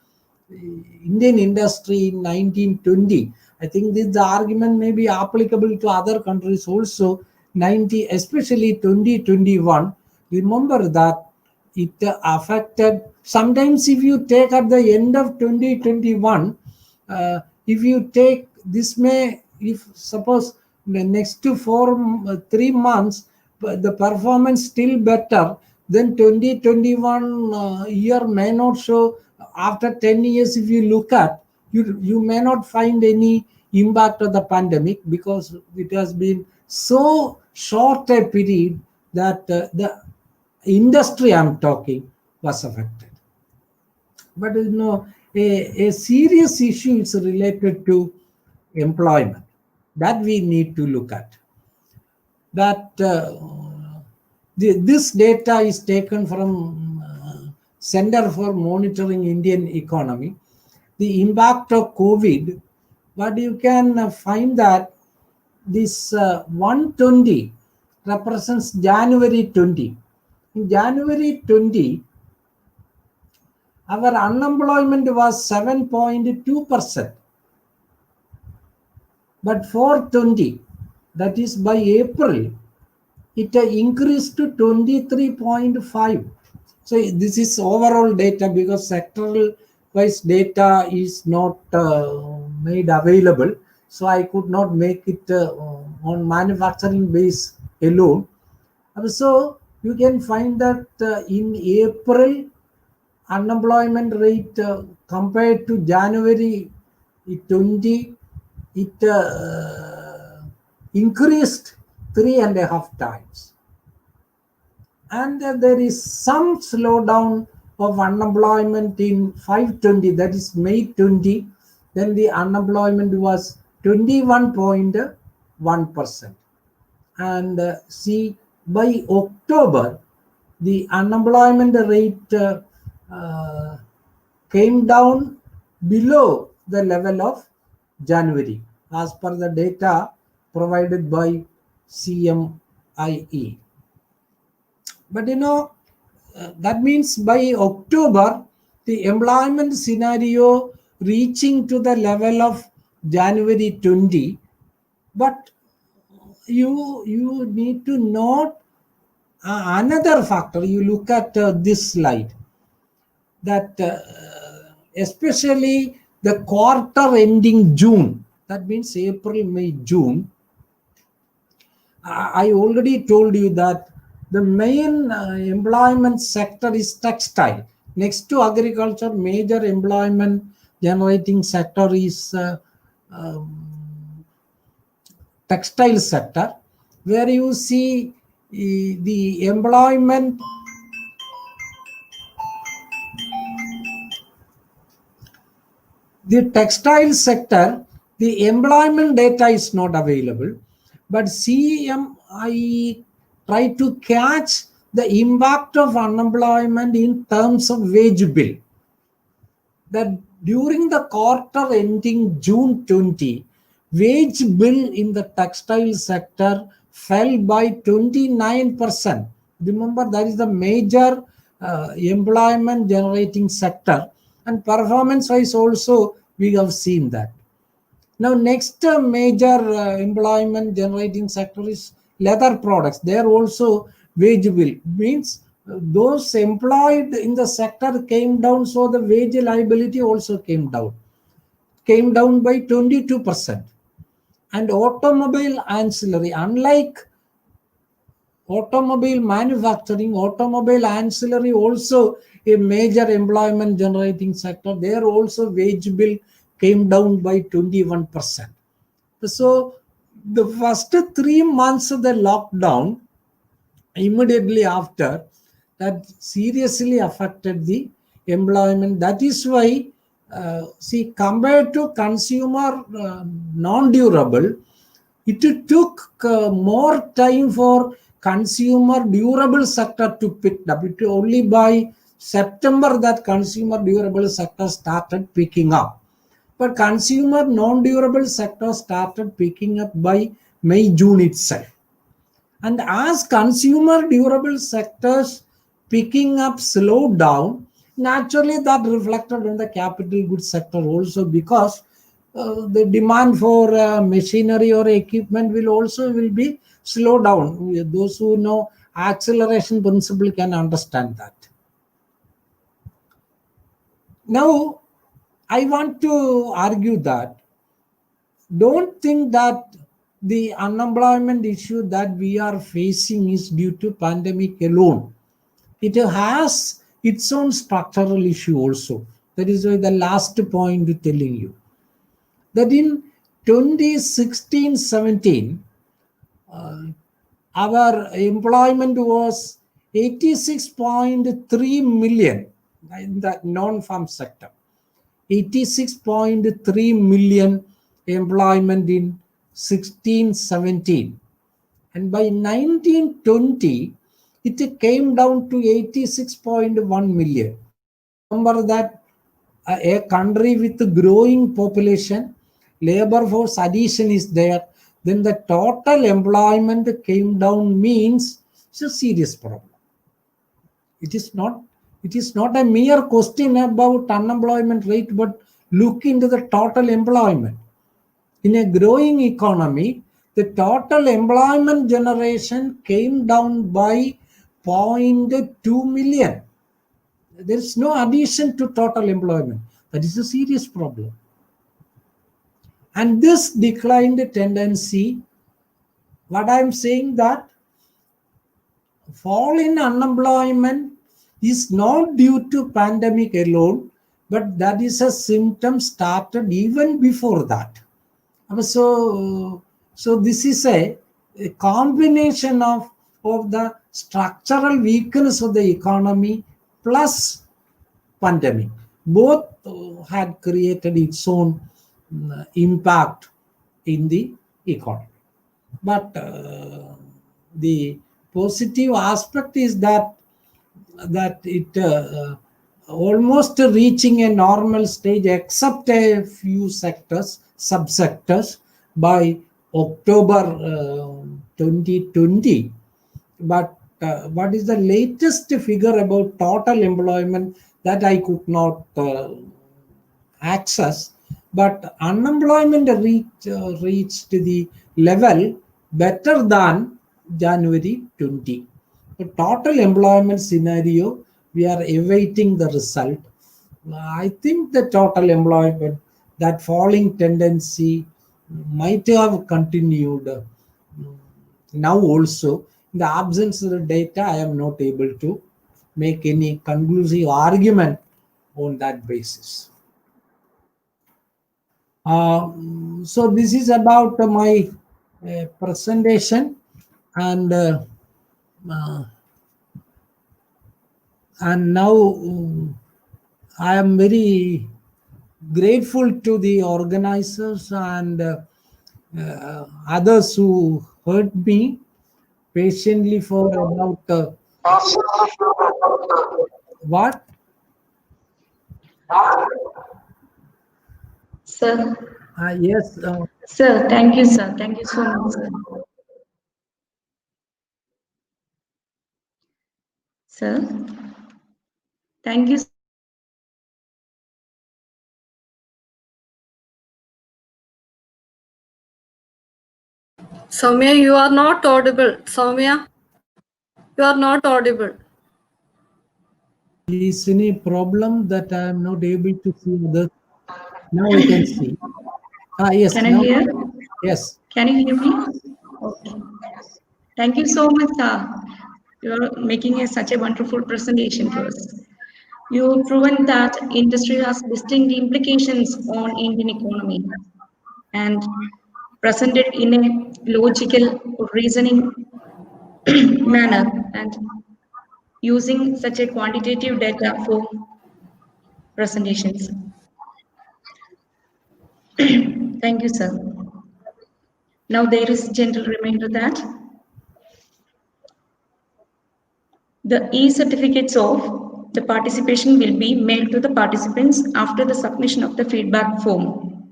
Indian industry in 1920, I think this argument may be applicable to other countries also. Especially 2021, remember that it affected. Sometimes if you take at the end of 2021, if you take this, may, if suppose the next 3 months the performance still better, then 2021 year may not show. After 10 years, if you look at, you may not find any impact of the pandemic, because it has been so short a period that the industry I'm talking was affected. But a serious issue is related to employment that we need to look at. That this data is taken from Center for Monitoring Indian Economy, the impact of COVID. But you can find that this 120 represents January 20. In January 20, our unemployment was 7.2%. But for 20, that is by April, it increased to 23.5. So this is overall data, because sectoral wise data is not made available. So I could not make it on manufacturing base alone. So you can find that in April, unemployment rate compared to January 20, it increased 3.5 times. And there is some slowdown of unemployment in 5/20, that is May 20. Then the unemployment was 21.1%. And see, by October, the unemployment rate came down below the level of January, as per the data provided by CMIE. But that means by October, the employment scenario reaching to the level of January 20. But you need to note another factor. You look at this slide, that especially the quarter ending June, that means April, May, June. I already told you that the main employment sector is textile. Next to agriculture, major employment generating sector is textile sector, where you see the employment the textile sector, the employment data is not available, but CMI try to catch the impact of unemployment in terms of wage bill. That during the quarter ending June 20, wage bill in the textile sector fell by 29%. Remember, that is the major employment generating sector, and performance wise also we have seen that. Now next major employment generating sector is leather products. There also wage bill, means those employed in the sector came down, so the wage liability also came down by 22%. And automobile ancillary, unlike automobile manufacturing, automobile ancillary also a major employment generating sector. There also wage bill came down by 21%. So the first 3 months of the lockdown, immediately after, that seriously affected the employment. That is why see, compared to consumer non-durable, it took more time for consumer durable sector to pick up. It only by September that consumer durable sector started picking up. But consumer non-durable sector started picking up by May, June itself. And as consumer durable sectors picking up slowed down, naturally that reflected on the capital goods sector also, because the demand for machinery or equipment will be slowed down. Those who know acceleration principle can understand that. Now, I want to argue that don't think that the unemployment issue that we are facing is due to pandemic alone. It has its own structural issue also. That is why the last point telling you that in 2016-17, our employment was 86.3 million in the non-farm sector. 86.3 million employment in 16-17. And by 1920, it came down to 86.1 million. Remember that a country with a growing population, labor force addition is there, then the total employment came down, means it's a serious problem. It is not a mere question about unemployment rate, but look into the total employment. In a growing economy, the total employment generation came down by 0.2 million. There is no addition to total employment. That is a serious problem. And this declined tendency, what I am saying, that fall in unemployment is not due to pandemic alone, but that is a symptom started even before that. So this is a combination of the structural weakness of the economy plus pandemic. Both had created its own impact in the economy. But the positive aspect is that it almost reaching a normal stage except a few sectors, subsectors by October 2020. But what is the latest figure about total employment that I could not access? But unemployment reached the level better than January 20. The total employment scenario, we are awaiting the result. I think the total employment, that falling tendency might have continued now also. In the absence of the data, I am not able to make any conclusive argument on that basis. So this is about my presentation, and now I am very grateful to the organizers and others who heard me patiently for about what? Sir. Yes. Sir, thank you, sir. Thank you so much, sir. Sir, thank you. Soumya, you are not audible. Soumya, you are not audible. Is any problem that I am not able to see others? Now I can see. Yes. Can I hear? Yes. Can you hear me? Okay. Thank you so much, sir. You are making such a wonderful presentation for us. You've proven that industry has distinct implications on Indian economy and presented in a logical reasoning manner and using such a quantitative data for presentations. Thank you, sir. Now there is gentle reminder that the e-certificates of the participation will be mailed to the participants after the submission of the feedback form.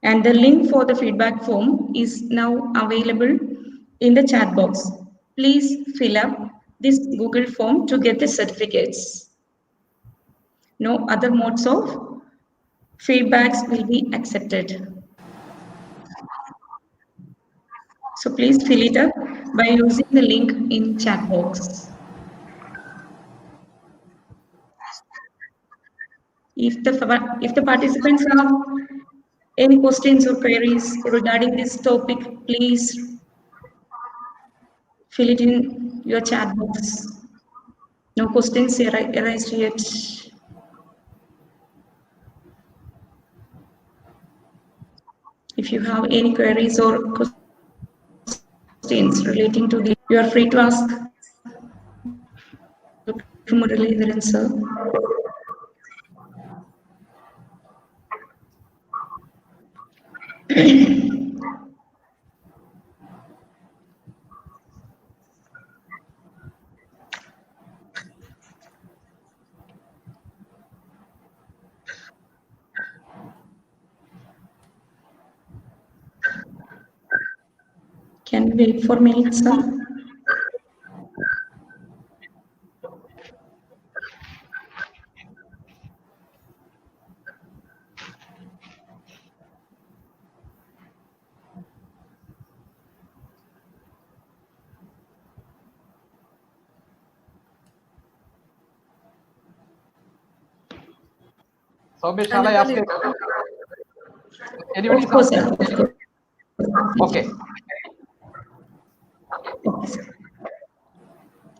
And the link for the feedback form is now available in the chat box. Please fill up this Google form to get the certificates. No other modes of feedbacks will be accepted. So please fill it up by using the link in chat box. If the participants have any questions or queries regarding this topic, please fill it in your chat box. No questions arised yet. If you have any queries or questions relating to this, you are free to ask Dr. Muraleedharan, sir. Can we wait for minutes, sir? Soumya, shall I ask you? Anybody? Of course, sir. Of course. Okay. Okay, sir.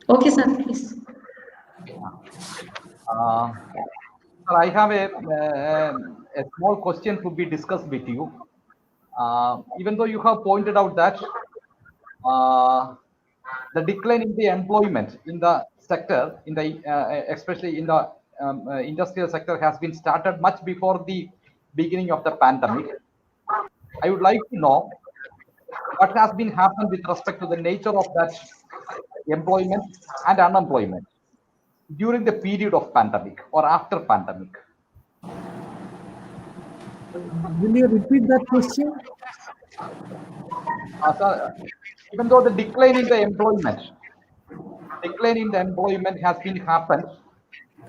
Okay, sir, please. Sir, I have a small question to be discussed with you. Even though you have pointed out that the decline in the employment in the sector, in the especially in the industrial sector, has been started much before the beginning of the pandemic. I would like to know what has been happened with respect to the nature of that employment and unemployment during the period of pandemic or after pandemic? Will you repeat that question? So, even though the decline in the employment has been happened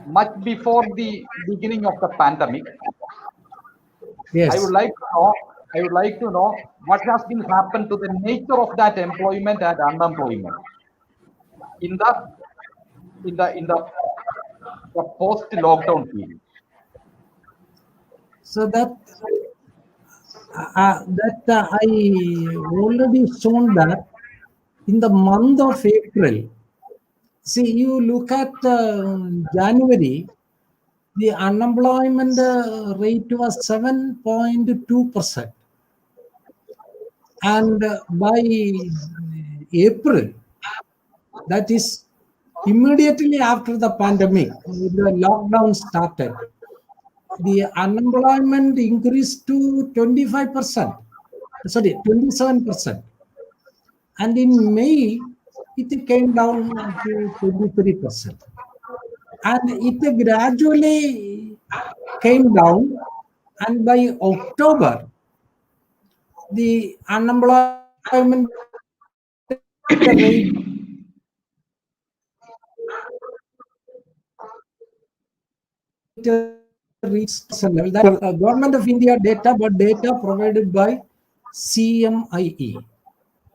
much before the beginning of the pandemic, Yes. I would like to know what has been happened to the nature of that employment and unemployment in the post lockdown period. So that I already shown that in the month of April. See, you look at January, the unemployment rate was 7.2%. And by April, that is immediately after the pandemic, the lockdown started, the unemployment increased to 25%. Sorry, 27%. And in May, it came down to 23%. And it gradually came down. And by October, the unemployment rate reached level. That Government of India data, but data provided by CMIE.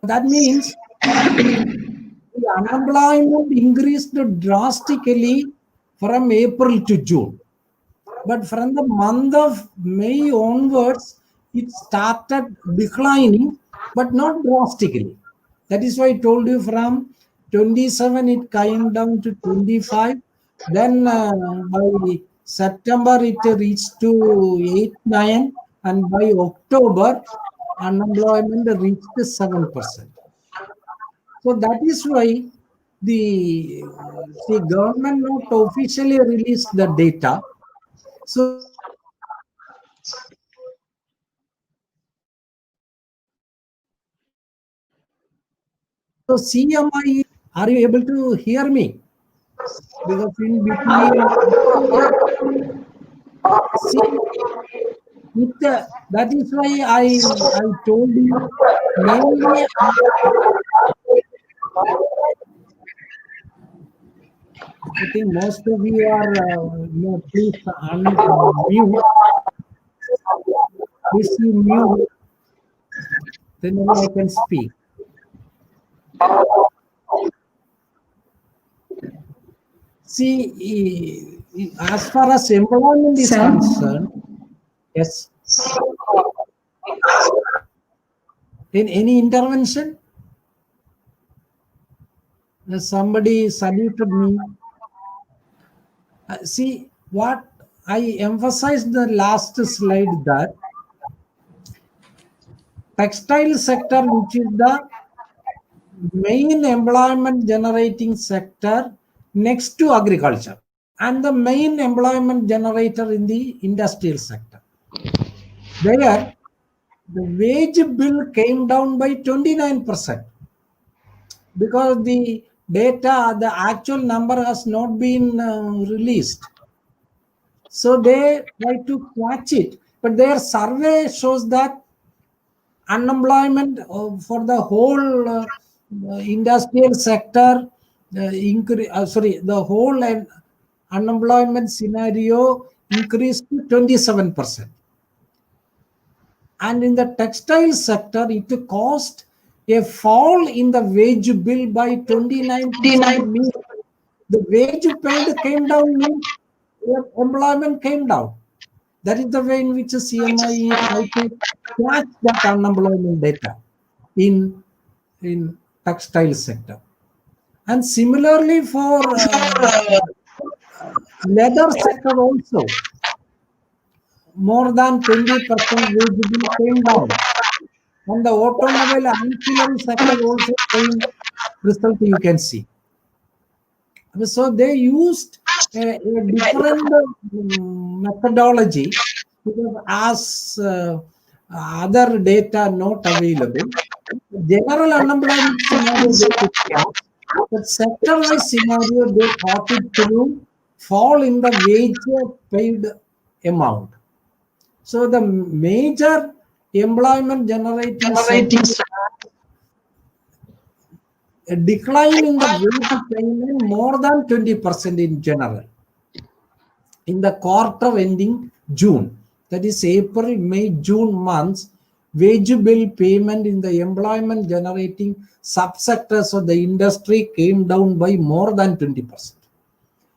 That means the unemployment increased drastically from April to June. But from the month of May onwards, it started declining, but not drastically. That is why I told you from 27 it came down to 25. Then by September it reached to 8, 9, and by October unemployment reached 7%. So that is why the government not officially released the data. So CMI, are you able to hear me? Because in between, that is why I told you mainly. I think most of you are please unmute. Please you mute. Then only I can speak. See, as far as employment is concerned, yes. In any intervention? Somebody saluted me. See, what I emphasized the last slide, that textile sector, which is the main employment generating sector next to agriculture, and the main employment generator in the industrial sector. There, the wage bill came down by 29%, because the data, the actual number has not been released. So they try to catch it, but their survey shows that unemployment for the whole industrial sector the whole unemployment scenario increased to 27%. And in the textile sector, it caused a fall in the wage bill by 29%. Means the wage paid came down, means employment came down. That is the way in which CMI tried to catch that unemployment data in textile sector. And similarly for leather sector also, more than 20% wage bill came down. And the automobile ancillary sector also same result you can see. So they used a different methodology, because as other data not available, general unemployment scenario, they took care, but sector-wise scenario, they thought it through fall in the wage paid amount. So the major employment generating sector, a decline in the wage payment more than 20% in general in the quarter ending June, that is April, May, June months. Wage bill payment in the employment generating subsectors of the industry came down by more than 20%.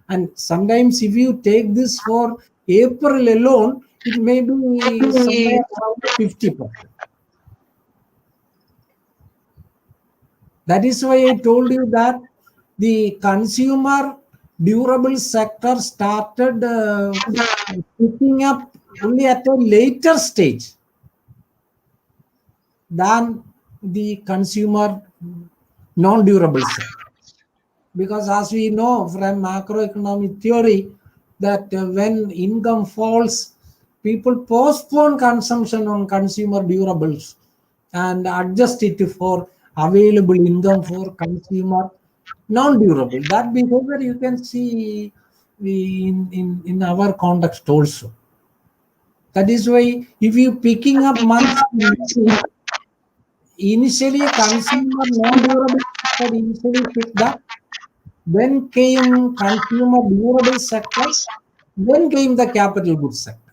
And sometimes if you take this for April alone, it may be somewhere around 50%. That is why I told you that the consumer durable sector started picking up only at a later stage than the consumer non-durable sector. Because as we know from macroeconomic theory that when income falls, people postpone consumption on consumer durables and adjust it for available income for consumer non-durable. That behavior you can see in our context also. That is why if you picking up months, initially consumer non-durable sector initially picked up, then came consumer durable sector, then came the capital goods sector.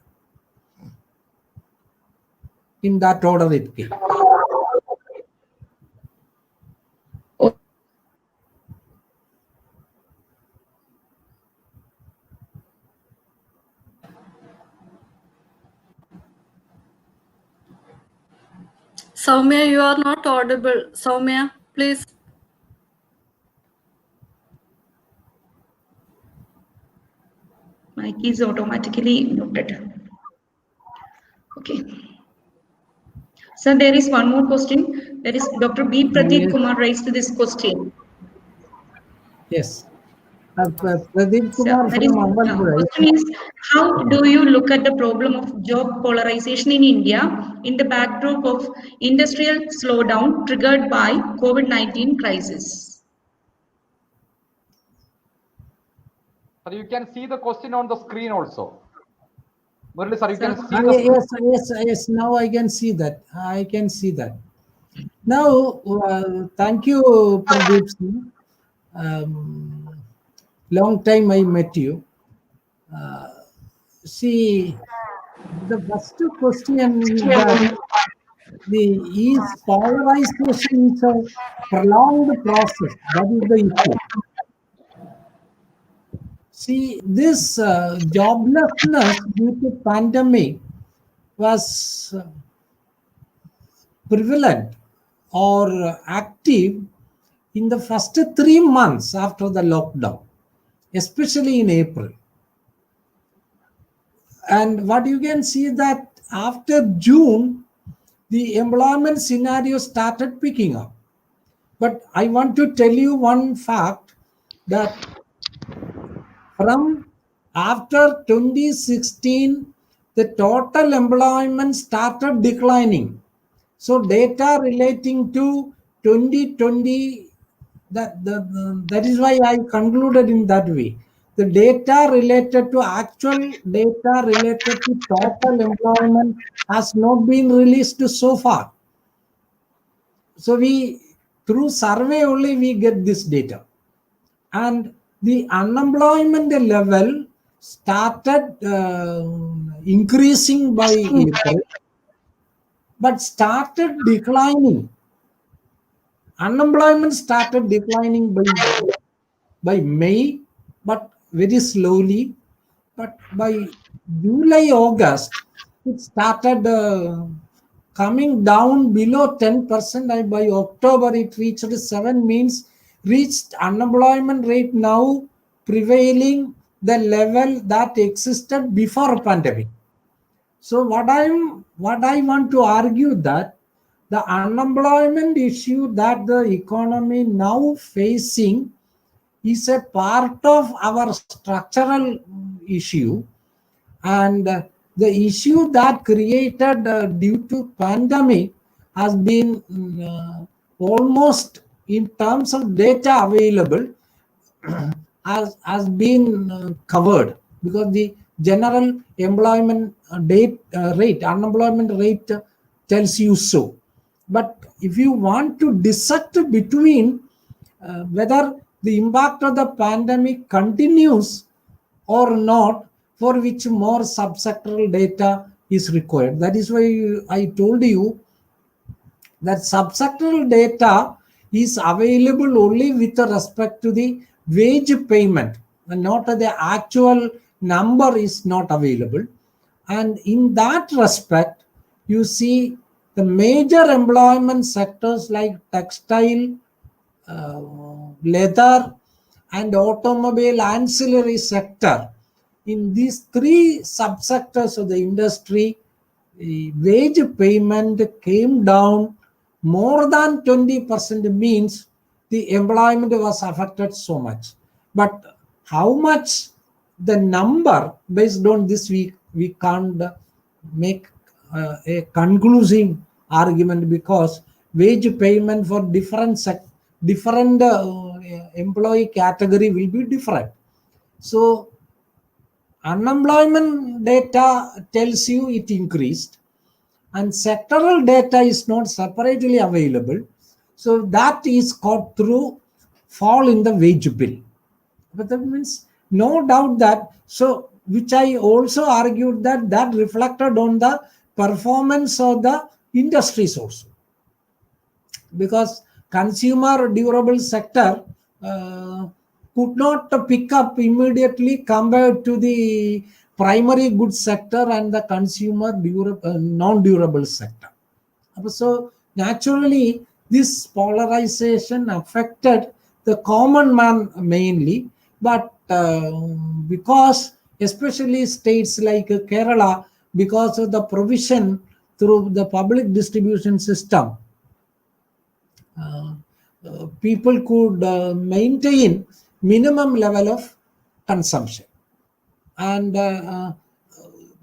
In that order it came. Soumya, you are not audible. Soumya, please. Mic is automatically muted. Okay. So there is one more question. There is Dr. B. Pradeep Kumar raised this question. Yes. Pradeep Kumar That is, question is, how do you look at the problem of job polarization in India in the backdrop of industrial slowdown triggered by COVID-19 crisis? You can see the question on the screen also. Murali sir, you can see the yes. Now I can see that. I can see that. Now, thank you, Pradeep. Long time I met you. See, the first question is that is polarization is a prolonged process. That is the issue. See, this joblessness due to pandemic was prevalent or active in the first 3 months after the lockdown, especially in April. And what you can see that after June, the employment scenario started picking up. But I want to tell you one fact that from after 2016, the total employment started declining. So data relating to 2020, that is why I concluded in that way. The data related to actual data related to total employment has not been released so far. So through survey only we get this data. And the unemployment level started increasing by April, but started declining. Unemployment started declining by May, but very slowly. But by July, August, it started coming down below 10%. By October, it reached 7, means reached unemployment rate now prevailing the level that existed before pandemic. So what I want to argue that the unemployment issue that the economy now facing is a part of our structural issue, and the issue that created due to pandemic has been almost in terms of data available has been covered, because the general employment rate, unemployment rate tells you so. But if you want to dissect between whether the impact of the pandemic continues or not, for which more subsectoral data is required. That is why I told you that subsectoral data is available only with respect to the wage payment, and not the actual number is not available. And in that respect, you see the major employment sectors like textile, leather, and automobile ancillary sector. In these three subsectors of the industry, the wage payment came down more than 20%, means the employment was affected so much. But how much the number, based on this, we can't make a conclusive argument, because wage payment for different employee category will be different. So unemployment data tells you it increased, and sectoral data is not separately available. So that is caught through fall in the wage bill. But that means no doubt that, so which I also argued that reflected on the performance of the industries also. Because consumer durable sector could not pick up immediately compared to the primary goods sector and the consumer non-durable sector. So naturally, this polarization affected the common man mainly, but because especially states like Kerala, because of the provision through the public distribution system, people could maintain minimum level of consumption. And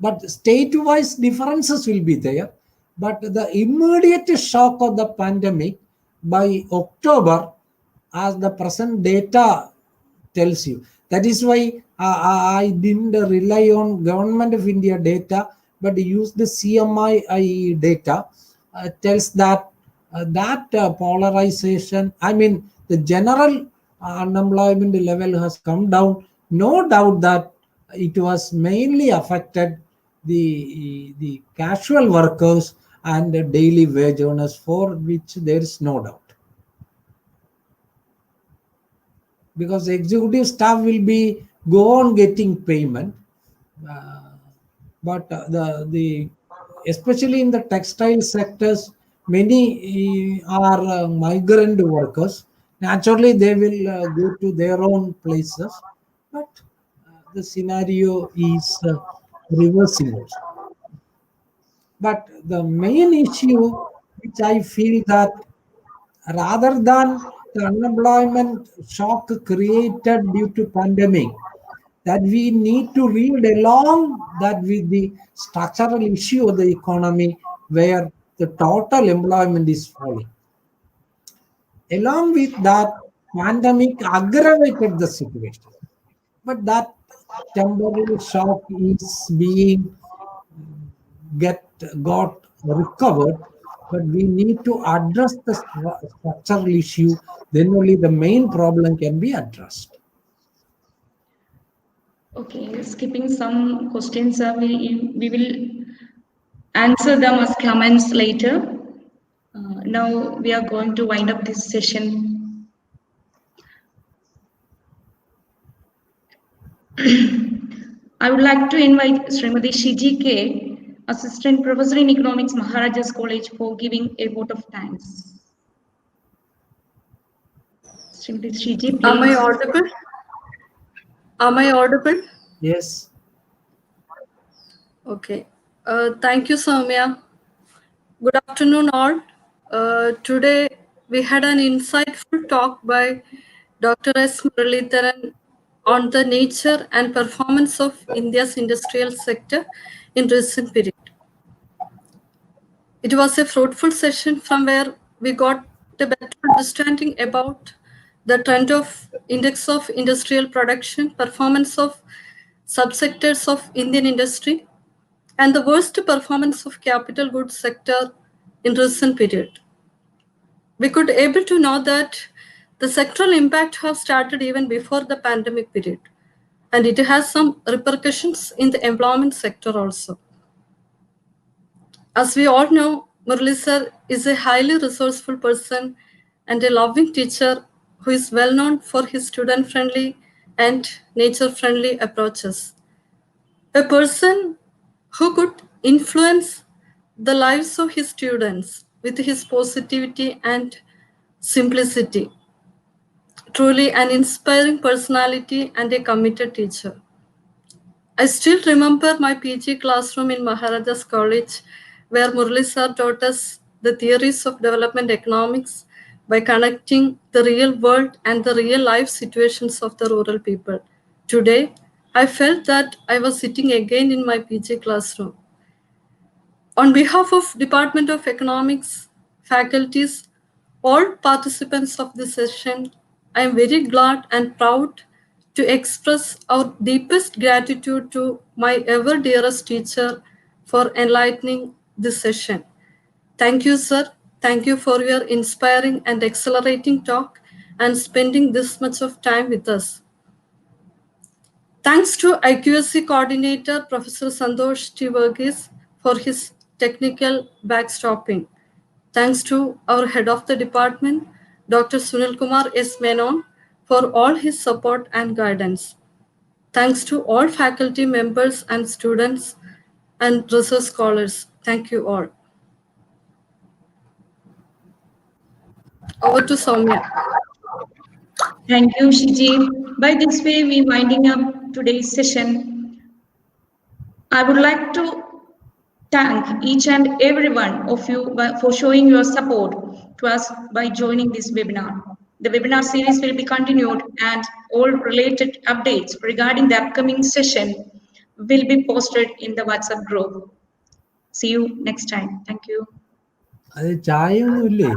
but state-wise differences will be there. But the immediate shock of the pandemic by October, as the present data tells you, that is why I didn't rely on Government of India data, but used the CMI data. Tells that polarization, I mean the general unemployment level has come down. No doubt that it was mainly affected the casual workers and the daily wage earners, for which there is no doubt. Because executive staff will be go on getting payment, but the especially in the textile sectors, many are migrant workers. Naturally, they will go to their own places, but the scenario is reversing also. But the main issue, which I feel that rather than the unemployment shock created due to pandemic, that we need to read along that with the structural issue of the economy, where the total employment is falling. Along with that, pandemic aggravated the situation. But that temporary shock is being got recovered, but we need to address the structural issue. Then only the main problem can be addressed. Okay, skipping some questions, we will answer them as comments later. Now we are going to wind up this session. I would like to invite Srimati Shiji K, Assistant Professor in Economics, Maharaja's College, for giving a vote of thanks. Srimati Shiji, please. Am I audible? Am I audible? Yes. Okay. Thank you, Soumya. Good afternoon, all. Today, we had an insightful talk by Dr. S. Muraleedharan on the nature and performance of India's industrial sector in recent period. It was a fruitful session from where we got a better understanding about the trend of index of industrial production, performance of subsectors of Indian industry, and the worst performance of capital goods sector in recent period. We could able to know that the sectoral impact has started even before the pandemic period, and it has some repercussions in the employment sector also. As we all know, Murali sir is a highly resourceful person and a loving teacher who is well known for his student-friendly and nature-friendly approaches. A person who could influence the lives of his students with his positivity and simplicity. Truly an inspiring personality and a committed teacher. I still remember my PG classroom in Maharaja's College, where Murali sir taught us the theories of development economics by connecting the real world and the real life situations of the rural people. Today, I felt that I was sitting again in my PG classroom. On behalf of Department of Economics, faculties, all participants of this session, I am very glad and proud to express our deepest gratitude to my ever dearest teacher for enlightening this session. Thank you, sir. Thank you for your inspiring and accelerating talk and spending this much of time with us. Thanks to IQAC coordinator, Professor Santosh T. Verghese, for his technical backstopping. Thanks to our head of the department, Dr. Sunil Kumar S. Menon, for all his support and guidance. Thanks to all faculty members and students and research scholars. Thank you all. Over to Soumya. Thank you, Shiji. By this way, we winding up today's session. I would like to thank each and every one of you for showing your support to us by joining this webinar. The webinar series will be continued and all related updates regarding the upcoming session will be posted in the WhatsApp group. See you next time. Thank you. അത് ചായ ഒന്നുമില്ലേ?